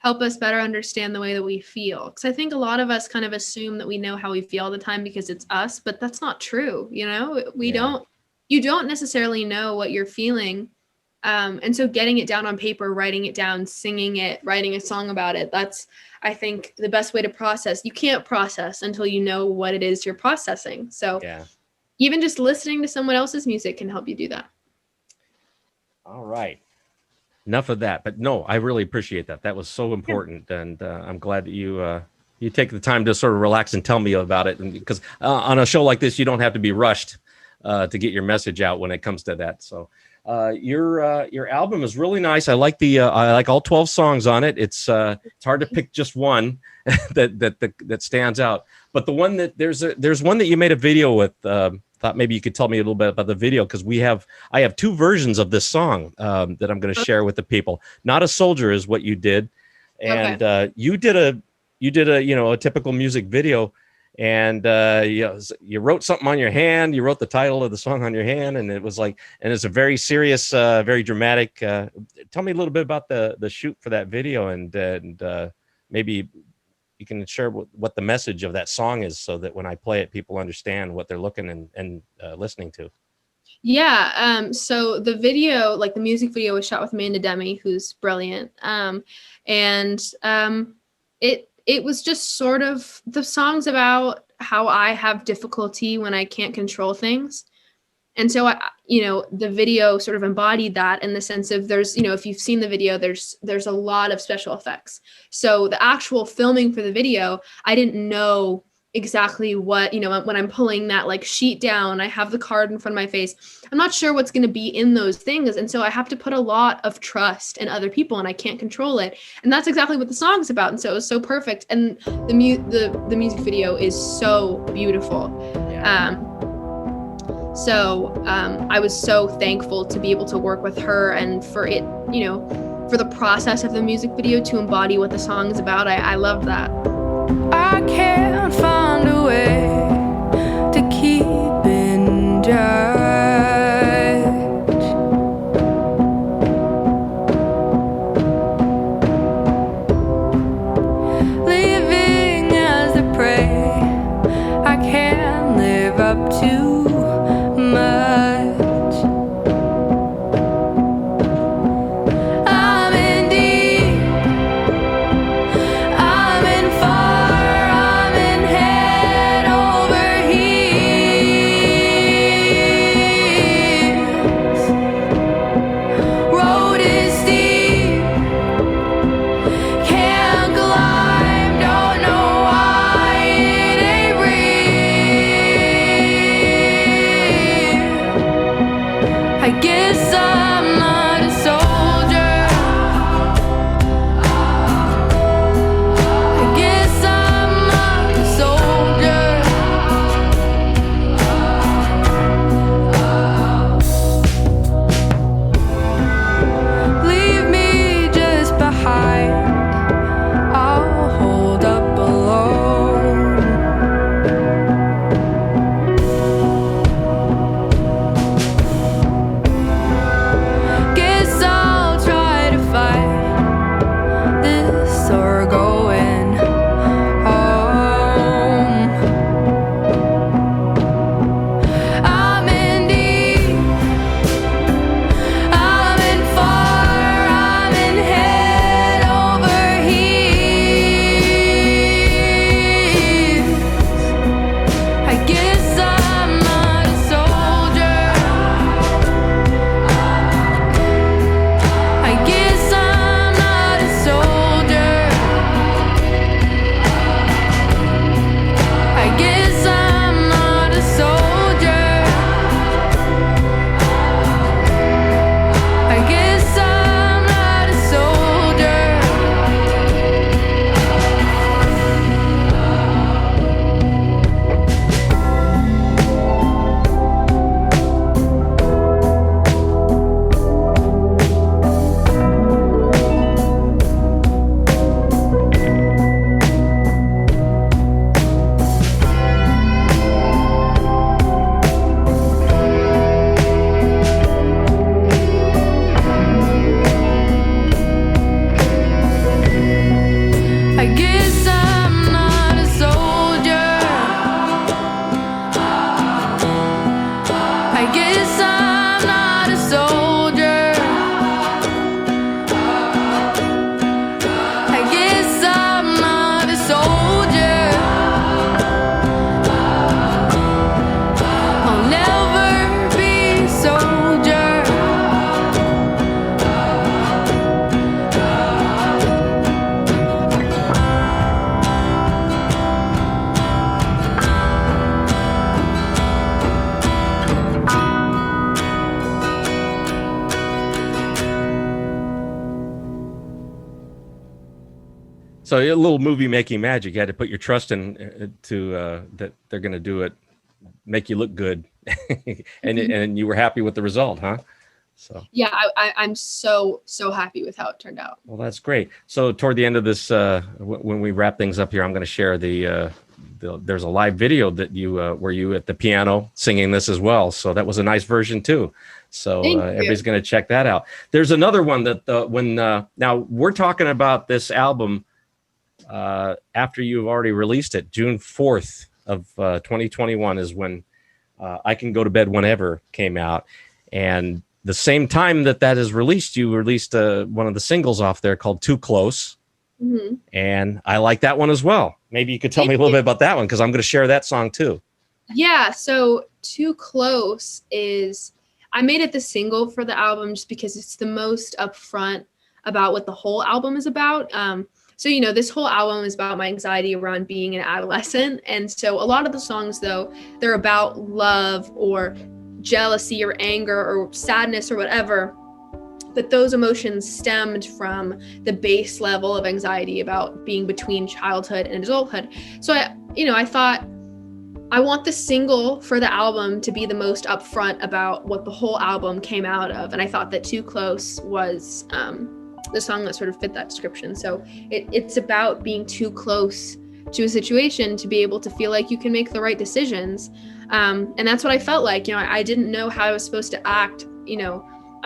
help us better understand the way that we feel. Because I think a lot of us kind of assume that we know how we feel all the time because it's us, but that's not true. You know, you don't necessarily know what you're feeling. And so getting it down on paper, writing it down, singing it, writing a song about it, that's, I think, the best way to process. You can't process until you know what it is you're processing. So even just listening to someone else's music can help you do that. All right. Enough of that. But no, I really appreciate that. That was so important. And I'm glad that you take the time to sort of relax and tell me about it. And because on a show like this, you don't have to be rushed to get your message out when it comes to that. So your album is really nice. I like I like all 12 songs on it. It's hard to pick just one that stands out. But the one that there's one that you made a video with. Thought maybe you could tell me a little bit about the video, because I have two versions of this song that I'm going to share with the people. Not a Soldier is what you did, and you did a a typical music video, and you wrote something on your hand. You wrote the title of the song on your hand, and it was like, and it's a very serious, very dramatic. Tell me a little bit about the shoot for that video, and maybe you can share what the message of that song is, so that when I play it, people understand what they're looking and listening to. Yeah. So the video, like the music video, was shot with Amanda Demi, who's brilliant. It was just sort of, the song's about how I have difficulty when I can't control things. And so, the video sort of embodied that, in the sense of, there's, if you've seen the video, there's a lot of special effects. So the actual filming for the video, I didn't know exactly what, when I'm pulling that like sheet down, I have the card in front of my face. I'm not sure what's going to be in those things. And so I have to put a lot of trust in other people, and I can't control it. And that's exactly what the song's about. And so it was so perfect. And the music video is so beautiful. Yeah. So I was so thankful to be able to work with her, and for it, for the process of the music video to embody what the song is about. I love that. I can't find a way to keep in touch. Living as a prey, I can't live up to much. I'm in deep, I'm in far, I'm in head over heels. So a little movie making magic. You had to put your trust in that they're going to do it, make you look good, and you were happy with the result, huh? So yeah, I'm so happy with how it turned out. well, that's great. So toward the end of this, when we wrap things up here, I'm going to share there's a live video that you were you at the piano singing this as well. So that was a nice version too. So everybody's going to check that out. There's another one that now we're talking about this album after you've already released it. June 4th of 2021 is when I Can Go to Bed Whenever came out. And the same time that is released, you released one of the singles off there called Too Close. Mm-hmm. And I like that one as well. Maybe you could tell me a little bit about that one, because I'm going to share that song too. Yeah, so Too Close I made it the single for the album just because it's the most upfront about what the whole album is about. So, this whole album is about my anxiety around being an adolescent. And so a lot of the songs, though, they're about love or jealousy or anger or sadness or whatever. But those emotions stemmed from the base level of anxiety about being between childhood and adulthood. So I thought I want the single for the album to be the most upfront about what the whole album came out of. And I thought that Too Close was the song that sort of fit that description. So it's about being too close to a situation to be able to feel like you can make the right decisions. And that's what I felt like. I didn't know how I was supposed to act.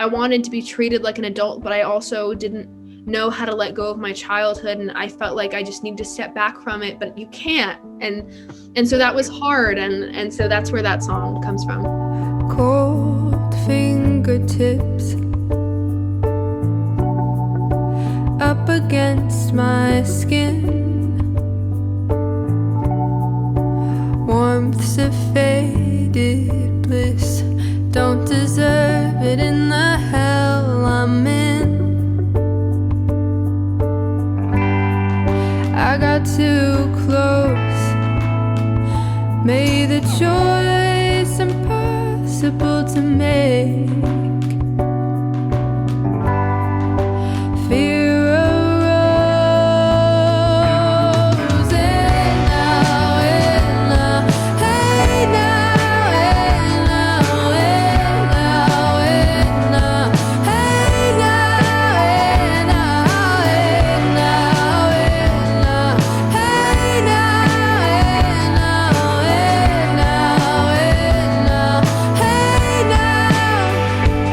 I wanted to be treated like an adult, but I also didn't know how to let go of my childhood. And I felt like I just need to step back from it, but you can't. And so that was hard. And so that's where that song comes from. Cold fingertips up against my skin, warmth's a faded bliss, don't deserve it in the hell I'm in. I got too close, made the choice impossible to make. Fear arose, and now, hey now, hey now, hey now, hey now, hey now, hey now, hey now, hey now, hey now, hey now, hey now, hey now.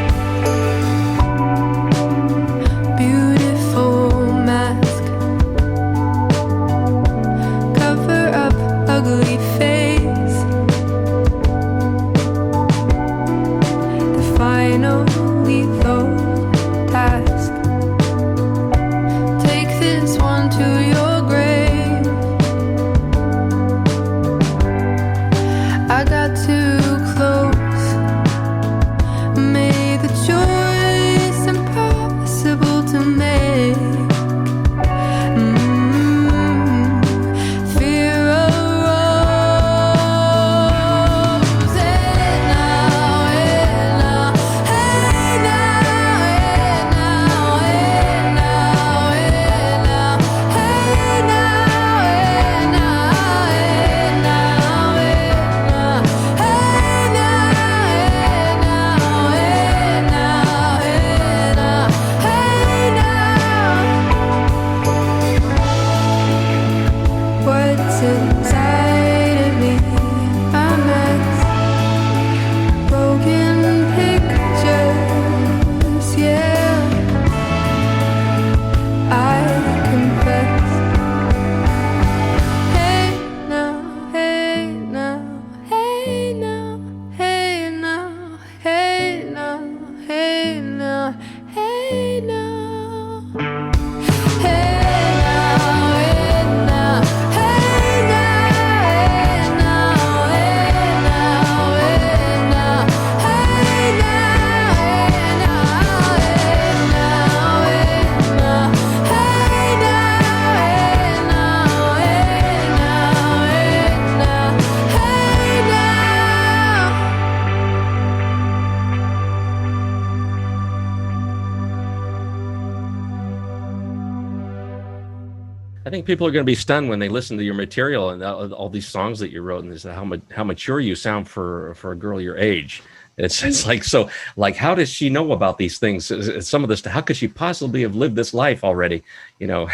I think people are going to be stunned when they listen to your material and all these songs that you wrote, and how mature you sound for a girl your age. It's like, so like, how does she know about these things? Some of this, how could she possibly have lived this life already? You know,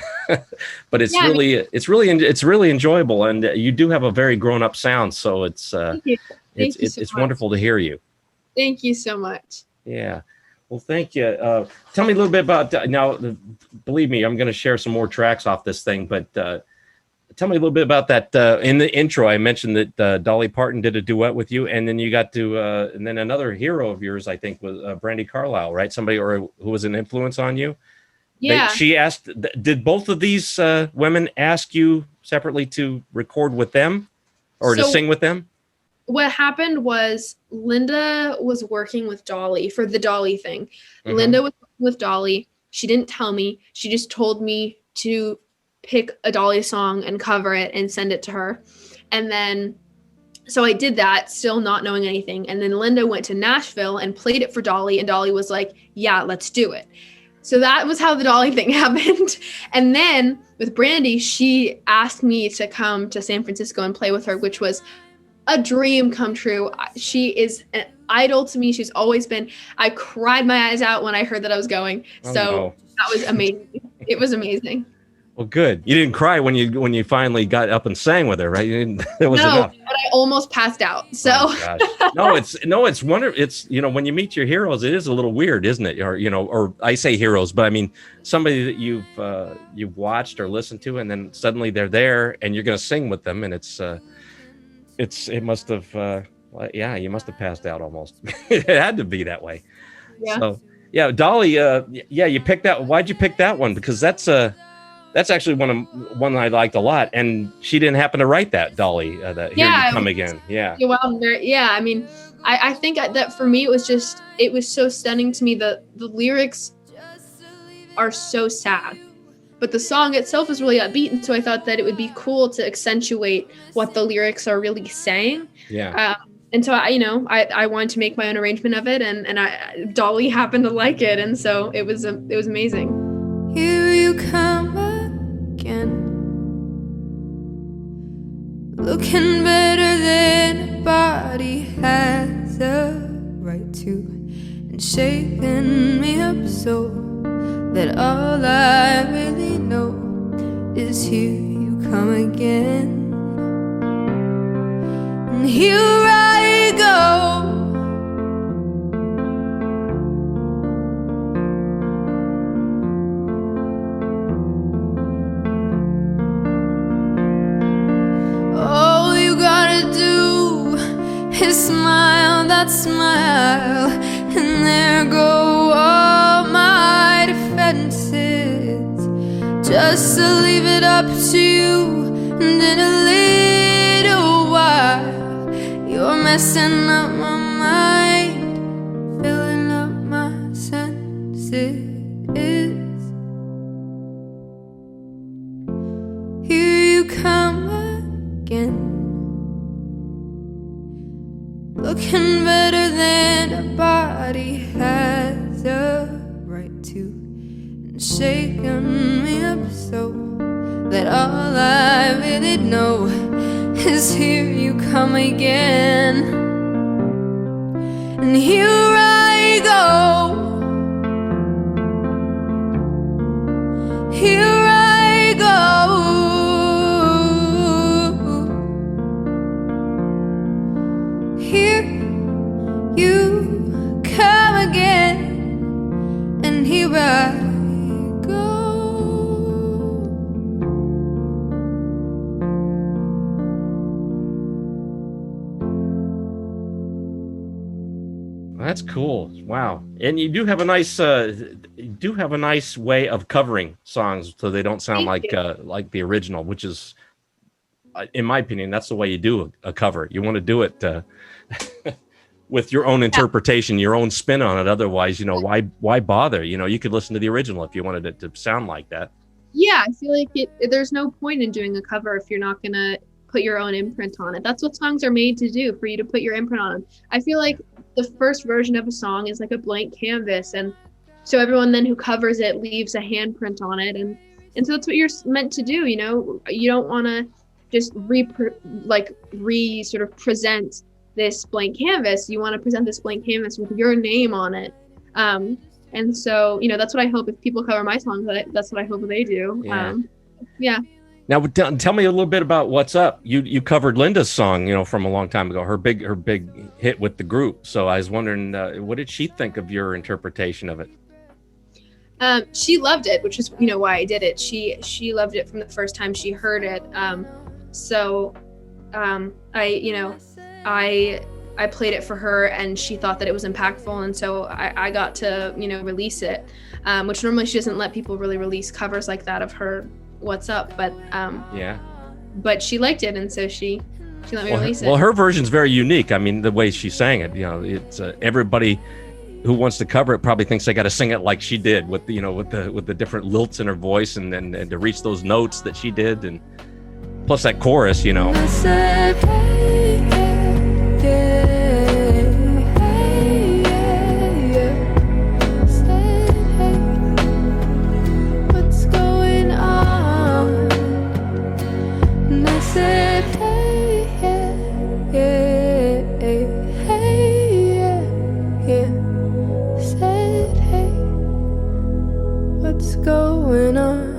but it's really enjoyable, and you do have a very grown up sound. So it's it's wonderful to hear you. Thank you so much. Yeah. Well, thank you. Tell me a little bit about now. Believe me, I'm going to share some more tracks off this thing, but tell me a little bit about that. In the intro, I mentioned that Dolly Parton did a duet with you, and then you got to, and then another hero of yours, I think, was Brandi Carlile, right? Somebody who was an influence on you. Yeah. She asked. Did both of these women ask you separately to record with them, or to sing with them? What happened was Linda was working with Dolly for the Dolly thing. Mm-hmm. Linda was working with Dolly. She didn't tell me. She just told me to pick a Dolly song and cover it and send it to her. And then, so I did that, still not knowing anything. And then Linda went to Nashville and played it for Dolly. And Dolly was like, yeah, let's do it. So that was how the Dolly thing happened. And then with Brandi, she asked me to come to San Francisco and play with her, which was a dream come true. She is an idol to me. She's always been. I cried my eyes out when I heard that I was going. That was amazing. It was amazing. Well, good. You didn't cry when you finally got up and sang with her, right? That was enough. But I almost passed out. So it's wonderful. It's, you know, when you meet your heroes, it is a little weird, isn't it? Or, you know, or I say heroes, but I mean somebody that you've watched or listened to, and then suddenly they're there and you're going to sing with them, and it must have you must have passed out almost. It had to be that way. Yeah. So yeah, Dolly, you picked that. Why'd you pick that one? Because that's actually one I liked a lot, and she didn't happen to write that, Dolly. That Here You Come Again. Yeah. Well, I mean, I think that for me it was so stunning to me. The lyrics are so sad, but the song itself is really upbeat, and so I thought that it would be cool to accentuate what the lyrics are really saying. Yeah. And so I wanted to make my own arrangement of it, and Dolly happened to like it, and so it was amazing. Here you come again, looking better than a body has a right to, and shaking me up so that all I really know is here you come again. And here I go, all you gotta do is smile, that smile, and there go all my defenses, just to leave it up to you. And in a little while you're messing up my mind, filling up my senses. Here you come again, looking better than a body has a right to, and shaking me up so that all I really know is here you come again. And here I go, here I go, here you come again, and here I go. That's cool. Wow. And you do have a nice way of covering songs so they don't sound like the original, which is, in my opinion, that's the way you do a cover. You want to do it with your own interpretation, your own spin on it. Otherwise, why bother? You could listen to the original if you wanted it to sound like that. Yeah, I feel like there's no point in doing a cover if you're not going to put your own imprint on it. That's what songs are made to do, for you to put your imprint on them. I feel like the first version of a song is like a blank canvas, and so everyone then who covers it leaves a handprint on it, and And so that's what you're meant to do. You know, you don't want to just sort of present this blank canvas. You want to present this blank canvas with your name on it. And so, you know, that's what I hope if people cover my songs, that's what I hope they do. Yeah. Now, tell me a little bit about What's Up. You covered Linda's song, you know, from a long time ago, her big hit with the group. So I was wondering, what did she think of your interpretation of it? She loved it, which is, you know, why I did it. She loved it from the first time she heard it. I played it for her, and she thought that it was impactful, and so I got to, you know, release it, which normally she doesn't let people really release covers like that of her What's Up, but but she liked it, and so she let me release it. Well, her version's very unique. I mean, the way she sang it, you know, it's everybody who wants to cover it probably thinks they got to sing it like she did, with the, you know, with the different lilts in her voice, and to reach those notes that she did, and plus that chorus, you know. Going on.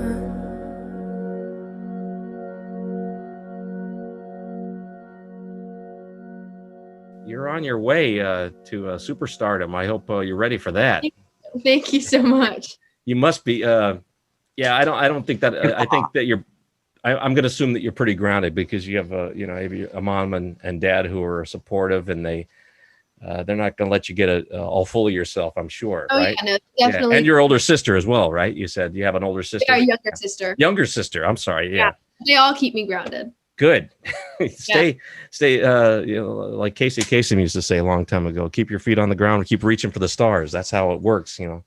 You're on your way to superstardom. I hope you're ready for that. Thank you so much. You must be. Yeah, I don't think that. I think that you're. I'm going to assume that you're pretty grounded, because you have a mom and dad who are supportive, and they're not going to let you get all full of yourself, I'm sure. Oh, right? Yeah, no, definitely. Yeah. And your older sister as well, right? You said you have an older sister. Yeah, younger sister. Younger sister. I'm sorry. Yeah. They all keep me grounded. Good. Stay. You know, like Casey Kasem used to say a long time ago, keep your feet on the ground, keep reaching for the stars. That's how it works. You know,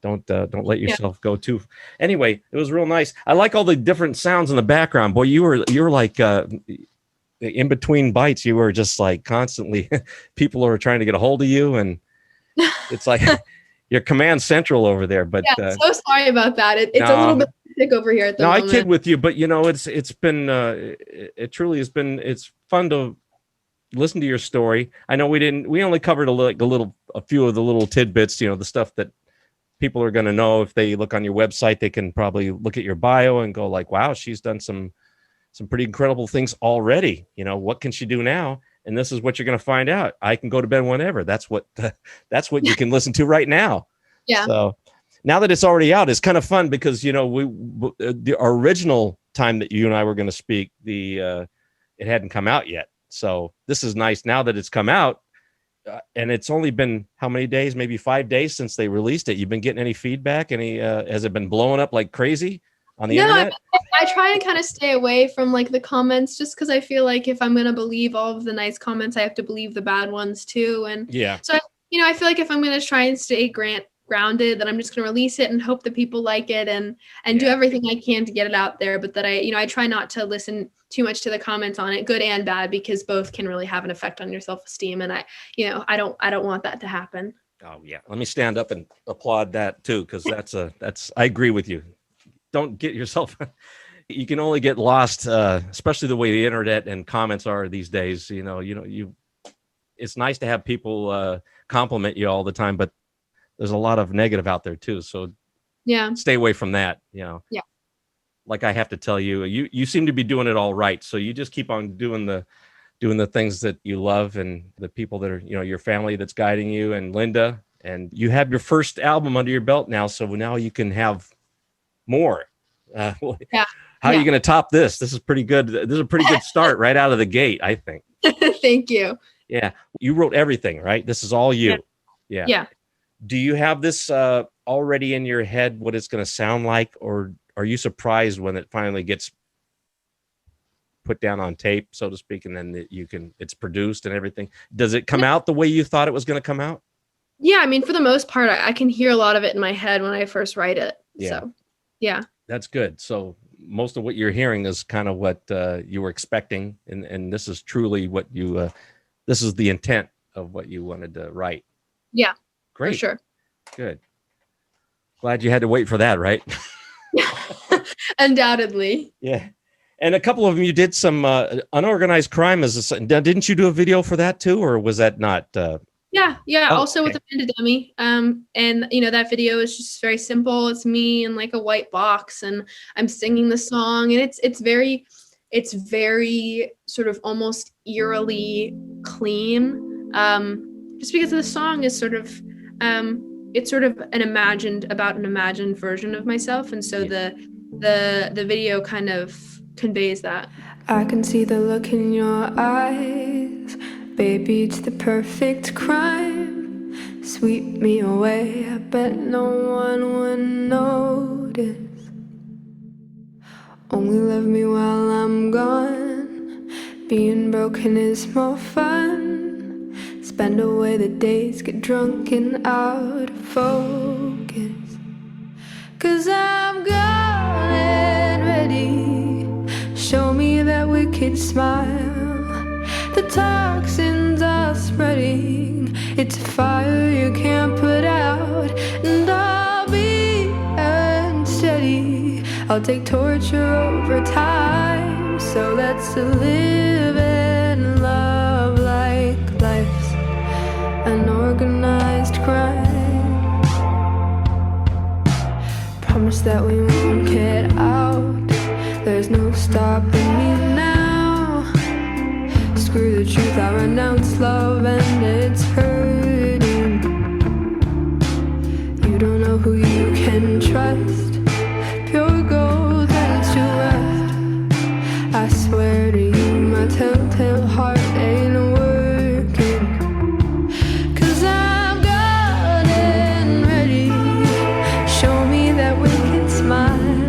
don't let yourself go too. Anyway, it was real nice. I like all the different sounds in the background. Boy, you were like, in between bites, you were just like constantly people are trying to get a hold of you, and it's like your command central over there. But so sorry about that. It's a little bit thick over here at the moment. I kid with you, but you know, it's been it truly has been. It's fun to listen to your story. I know we only covered a few of the little tidbits, you know, the stuff that people are going to know. If they look on your website, they can probably look at your bio and go like, wow, she's done some pretty incredible things already. You know, what can she do now? And this is what you're going to find out. I can go to bed whenever. That's what you can listen to right now. Yeah. So now that it's already out, it's kind of fun, because, you know, the original time that you and I were going to speak, it hadn't come out yet. So this is nice now that it's come out, and it's only been how many days? Maybe 5 days since they released it. You've been getting any feedback? Has it been blowing up like crazy on the internet? I try and kind of stay away from like the comments, just because I feel like if I'm going to believe all of the nice comments, I have to believe the bad ones too. And so, I feel like if I'm going to try and stay grounded, then I'm just going to release it and hope that people like it, and do everything I can to get it out there. But that I try not to listen too much to the comments on it, good and bad, because both can really have an effect on your self-esteem. And I don't want that to happen. Oh yeah. Let me stand up and applaud that too. Cause I agree with you. Don't get yourself, you can only get lost, especially the way the internet and comments are these days. It's nice to have people compliment you all the time, but there's a lot of negative out there too. So stay away from that. Yeah. Like I have to tell you, you seem to be doing it all right. So you just keep on doing the things that you love, and the people that are, your family that's guiding you, and Linda, and you have your first album under your belt now. So now you can have more. How are you going to top this? This is pretty good. This is a pretty good start right out of the gate, I think. Thank you. Yeah. You wrote everything, right? This is all you. Yeah. Do you have this already in your head, what it's going to sound like, or are you surprised when it finally gets put down on tape, so to speak, and then it's produced and everything? Does it come out the way you thought it was going to come out? Yeah. I mean, for the most part, I can hear a lot of it in my head when I first write it. Yeah. So, yeah. That's good. So most of what you're hearing is kind of what you were expecting. And this is truly what this is the intent of what you wanted to write. Yeah. Great. For sure. Good. Glad you had to wait for that, right? Undoubtedly. Yeah. And a couple of them, you did some unorganized crime. Didn't you do a video for that too, or was that not? Yeah. Oh, Also okay. with Amanda Demi. And that video is just very simple. It's me in like a white box, and I'm singing the song, and it's very sort of almost eerily clean. Just because the song is sort of it's sort of an imagined version of myself, and so the video kind of conveys that. I can see the look in your eyes, baby, it's the perfect crime. Sweep me away, I bet no one would notice. Only love me while I'm gone, being broken is more fun. Spend away the days, get drunk and out of focus. 'Cause I'm gone and ready, show me that wicked smile. The toxins are spreading, it's a fire you can't put out. And I'll be unsteady, I'll take torture over time. So let's live and love like life's an organized crime. Promise that we won't get out, there's no stopping me now. Screw the truth, I renounce love and it's hurting. You don't know who you can trust, pure gold and to rest. I swear to you, my telltale heart ain't working. 'Cause I'm gone and ready, show me that wicked smile.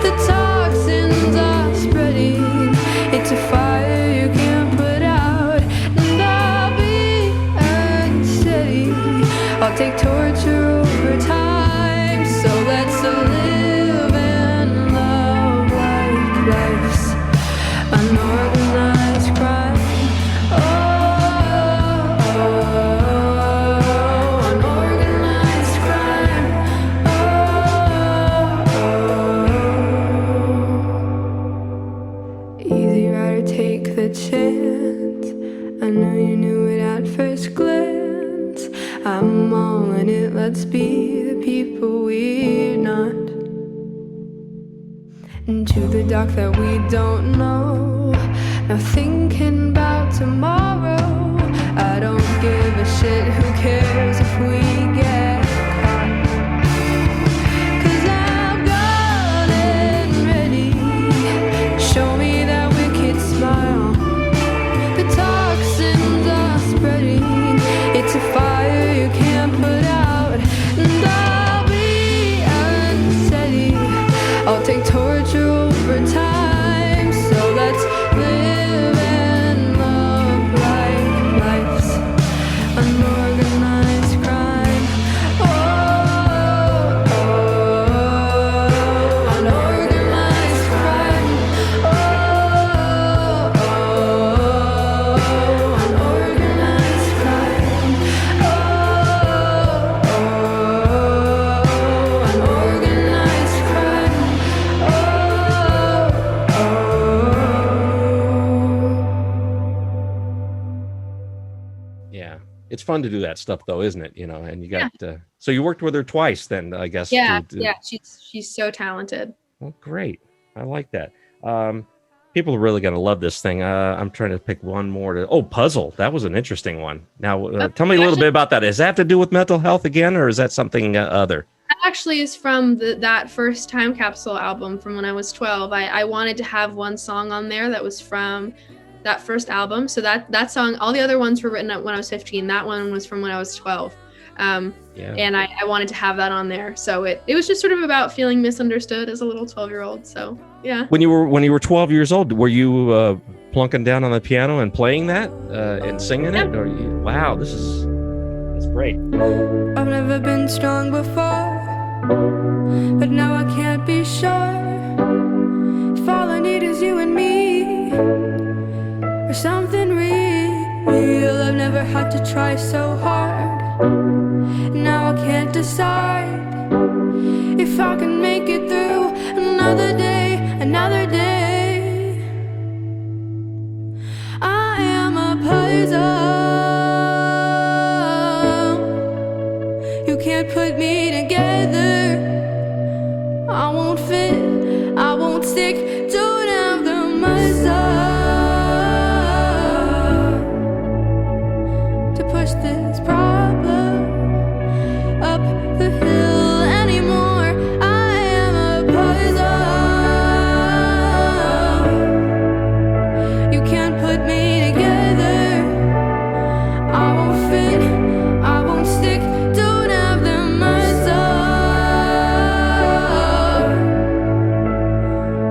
The toxins are spreading, it's a fire you can't put out. And I'll be unsteady, I'll take torture over time. So let's live and love like life's unorganized crime. Unorganized crime. Easy rider, take the chance. I know you knew it at first glance. I'm all in it, let's be the people we're not. Into the dark that we don't know, now thinking about tomorrow. I don't give a shit, who cares if we get caught. 'Cause I'm gone and ready, show me that wicked smile. The toxins are spreading, it's a fire you can't put out. And I'll be unsteady, I'll take torture over time. So let's live and love like life's unorganized crime. Unorganized crime. Unorganized crime. Unorganized crime. Yeah. It's fun to do that stuff though, isn't it? And you got, so you worked with her twice then, I guess. Yeah. She's so talented. Well, great. I like that. People are really going to love this thing. I'm trying to pick one more. Puzzle. That was an interesting one. Now, tell me a little bit about that. Does that have to do with mental health again, or is that something other? That actually is from that first Time Capsule album from when I was 12. I wanted to have one song on there that was from that first album. So that song, all the other ones were written when I was 15. That one was from when I was 12. And I wanted to have that on there. So it was just sort of about feeling misunderstood as a little 12-year-old. So yeah. When you were 12 years old, were you plunking down on the piano and playing that and singing it? Wow, that's great. I've never been strong before, but now I can't be sure if all I need is you and me, or something real. I've never had to try so hard. Now I can't decide if I can make it through. And another day, another day. I am a puzzle. You can't put me together. I won't fit, I won't stick. Don't have the muscle to push this problem up the hill anymore. I am a puzzle. You can't put me together. I won't fit, I won't stick. Don't have the muscle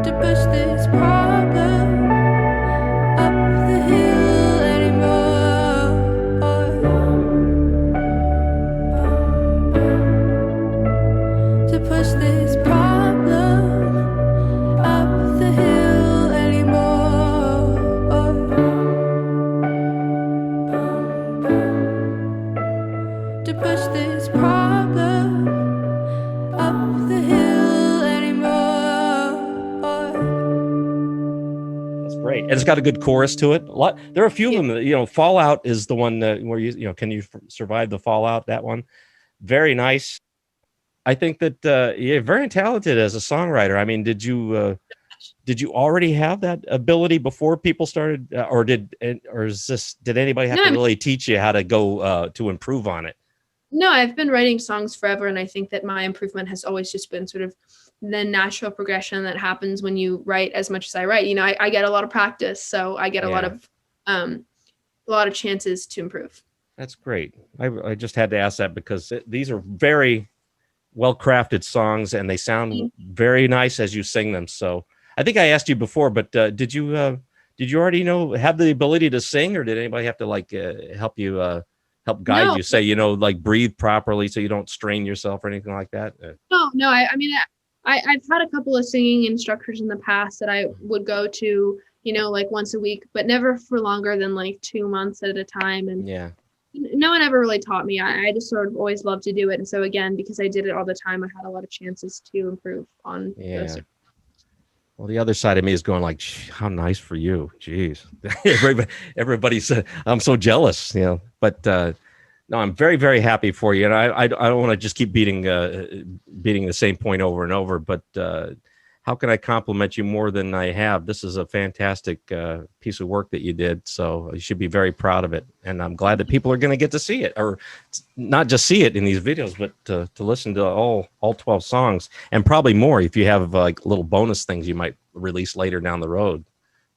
to push this problem up the hill anymore. To push this problem up the hill anymore. To push this problem up the hill anymore. That's great. And it's got a good chorus to it. A lot. There are a few of them that, you know, Fallout is the one that where you know, can you survive the fallout? That one. Very nice. I think that you're very talented as a songwriter. I mean, did you already have that ability before people started, or did anybody have No, to I mean- really teach you how to go to improve on it? No, I've been writing songs forever, and I think that my improvement has always just been sort of the natural progression that happens when you write as much as I write. You know, I get a lot of practice, so I get a lot of chances to improve. That's great. I just had to ask that because these are very well-crafted songs and they sound very nice as you sing them. So I think I asked you before, but did you already have the ability to sing, or did anybody have to like help you help guide No. you, say, like breathe properly so you don't strain yourself or anything like that? No. I mean, I've had a couple of singing instructors in the past that I would go to, like once a week, but never for longer than like 2 months at a time. And Yeah. no one ever really taught me. I just sort of always loved to do it. And so again, because I did it all the time, I had a lot of chances to improve on those. Well, the other side of me is going like, how nice for you. Jeez. Everybody said, I'm so jealous, but no, I'm very, very happy for you. And I don't want to just keep beating the same point over and over, but how can I compliment you more than I have? This is a fantastic piece of work that you did. So you should be very proud of it. And I'm glad that people are going to get to see it, or not just see it in these videos, but to listen to all 12 songs, and probably more if you have like little bonus things you might release later down the road.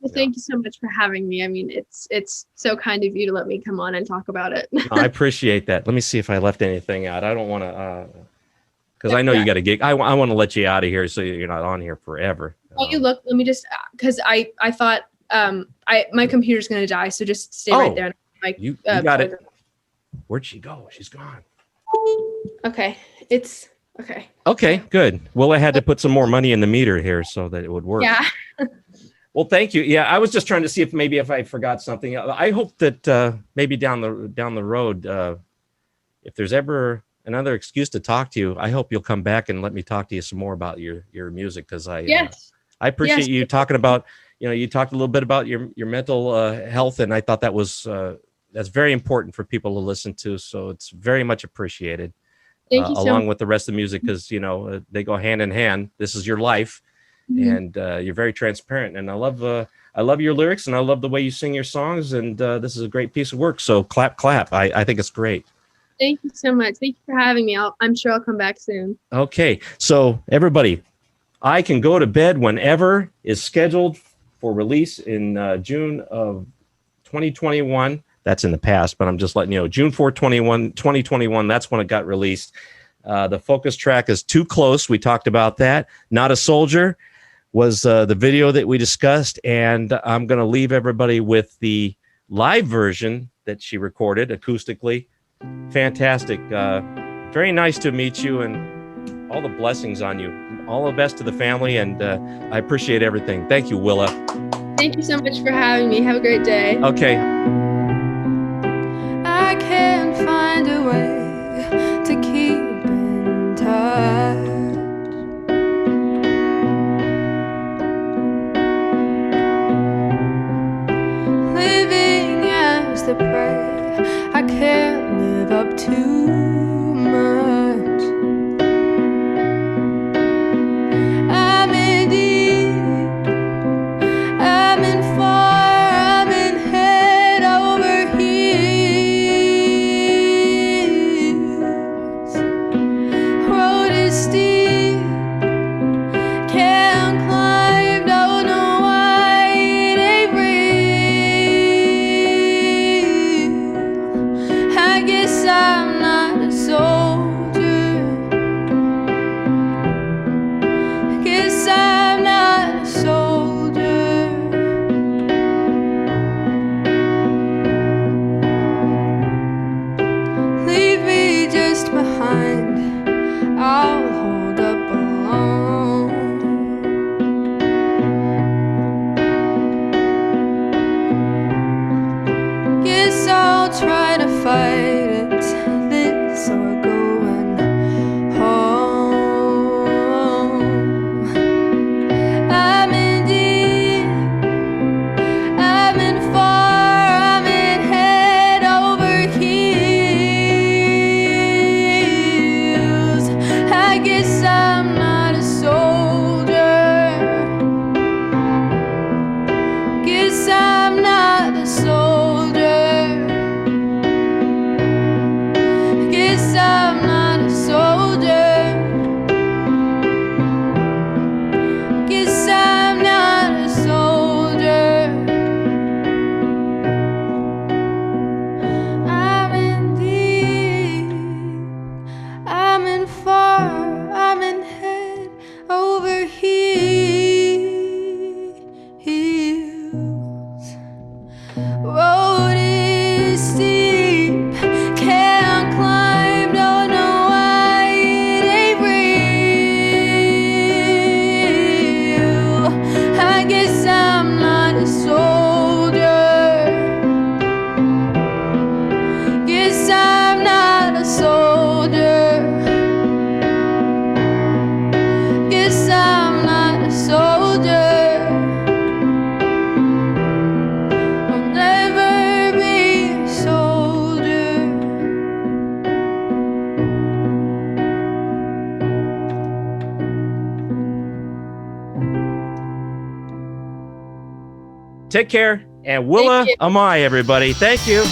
Well, thank you so much for having me. I mean, it's so kind of you to let me come on and talk about it. I appreciate that. Let me see if I left anything out. I don't want to, because I know you got a gig. I want to let you out of here so you're not on here forever. Oh, you look. Let me just, because I thought my computer's gonna die, so just stay right there. Like you got it. Where'd she go? She's gone. Okay, it's okay. Okay, good. Well, I had to put some more money in the meter here so that it would work. Yeah. Well, thank you. Yeah, I was just trying to see if I forgot something. I hope that maybe down the road, if there's ever another excuse to talk to you, I hope you'll come back and let me talk to you some more about your music, because I appreciate you talking about, you talked a little bit about your mental health, and I thought that was that's very important for people to listen to. So it's very much appreciated. Thank you so along much. with the rest of the music, because they go hand in hand. This is your life. And you're very transparent, and I love your lyrics, and I love the way you sing your songs, and this is a great piece of work. So clap. I think it's great. Thank you so much. Thank you for having me. I'm sure I'll come back soon. Okay, so everybody, I Can Go to Bed Whenever is scheduled for release in June of 2021. That's in the past, but I'm just letting you know, June 4, 2021, that's when it got released. The focus track is Too Close. We talked about that. Not a Soldier was the video that we discussed, and I'm going to leave everybody with the live version that she recorded acoustically. Fantastic. Very nice to meet you, and all the blessings on you. All the best to the family, and I appreciate everything. Thank you, Willa. Thank you so much for having me. Have a great day. Okay. I can't find a way to keep in touch. was the prey. I can't live up too much. I'm in deep, I'm in far, I'm in head over heels. Road is steep, can't climb, don't know why it ain't real. I guess I'm not a soldier. I guess I'm not a soldier. Leave me just behind, I'll hold up alone. Guess I'll try to fight it, this or going home. I'm in deep, I'm in far, I'm in head over heels. I guess I'm not a soldier. Guess I'm not a soldier. Guess I'm not a soldier. Guess I'm not a soldier. I'm in deep, I'm in far, I'm in head over heels. Road is steep, can't climb, don't know why it ain't real. I guess I'm not a soldier. Guess I'm not a soldier. Guess I'm not a soldier. I'll never be a soldier. Take care, and Willa you. Amai, everybody. Thank you.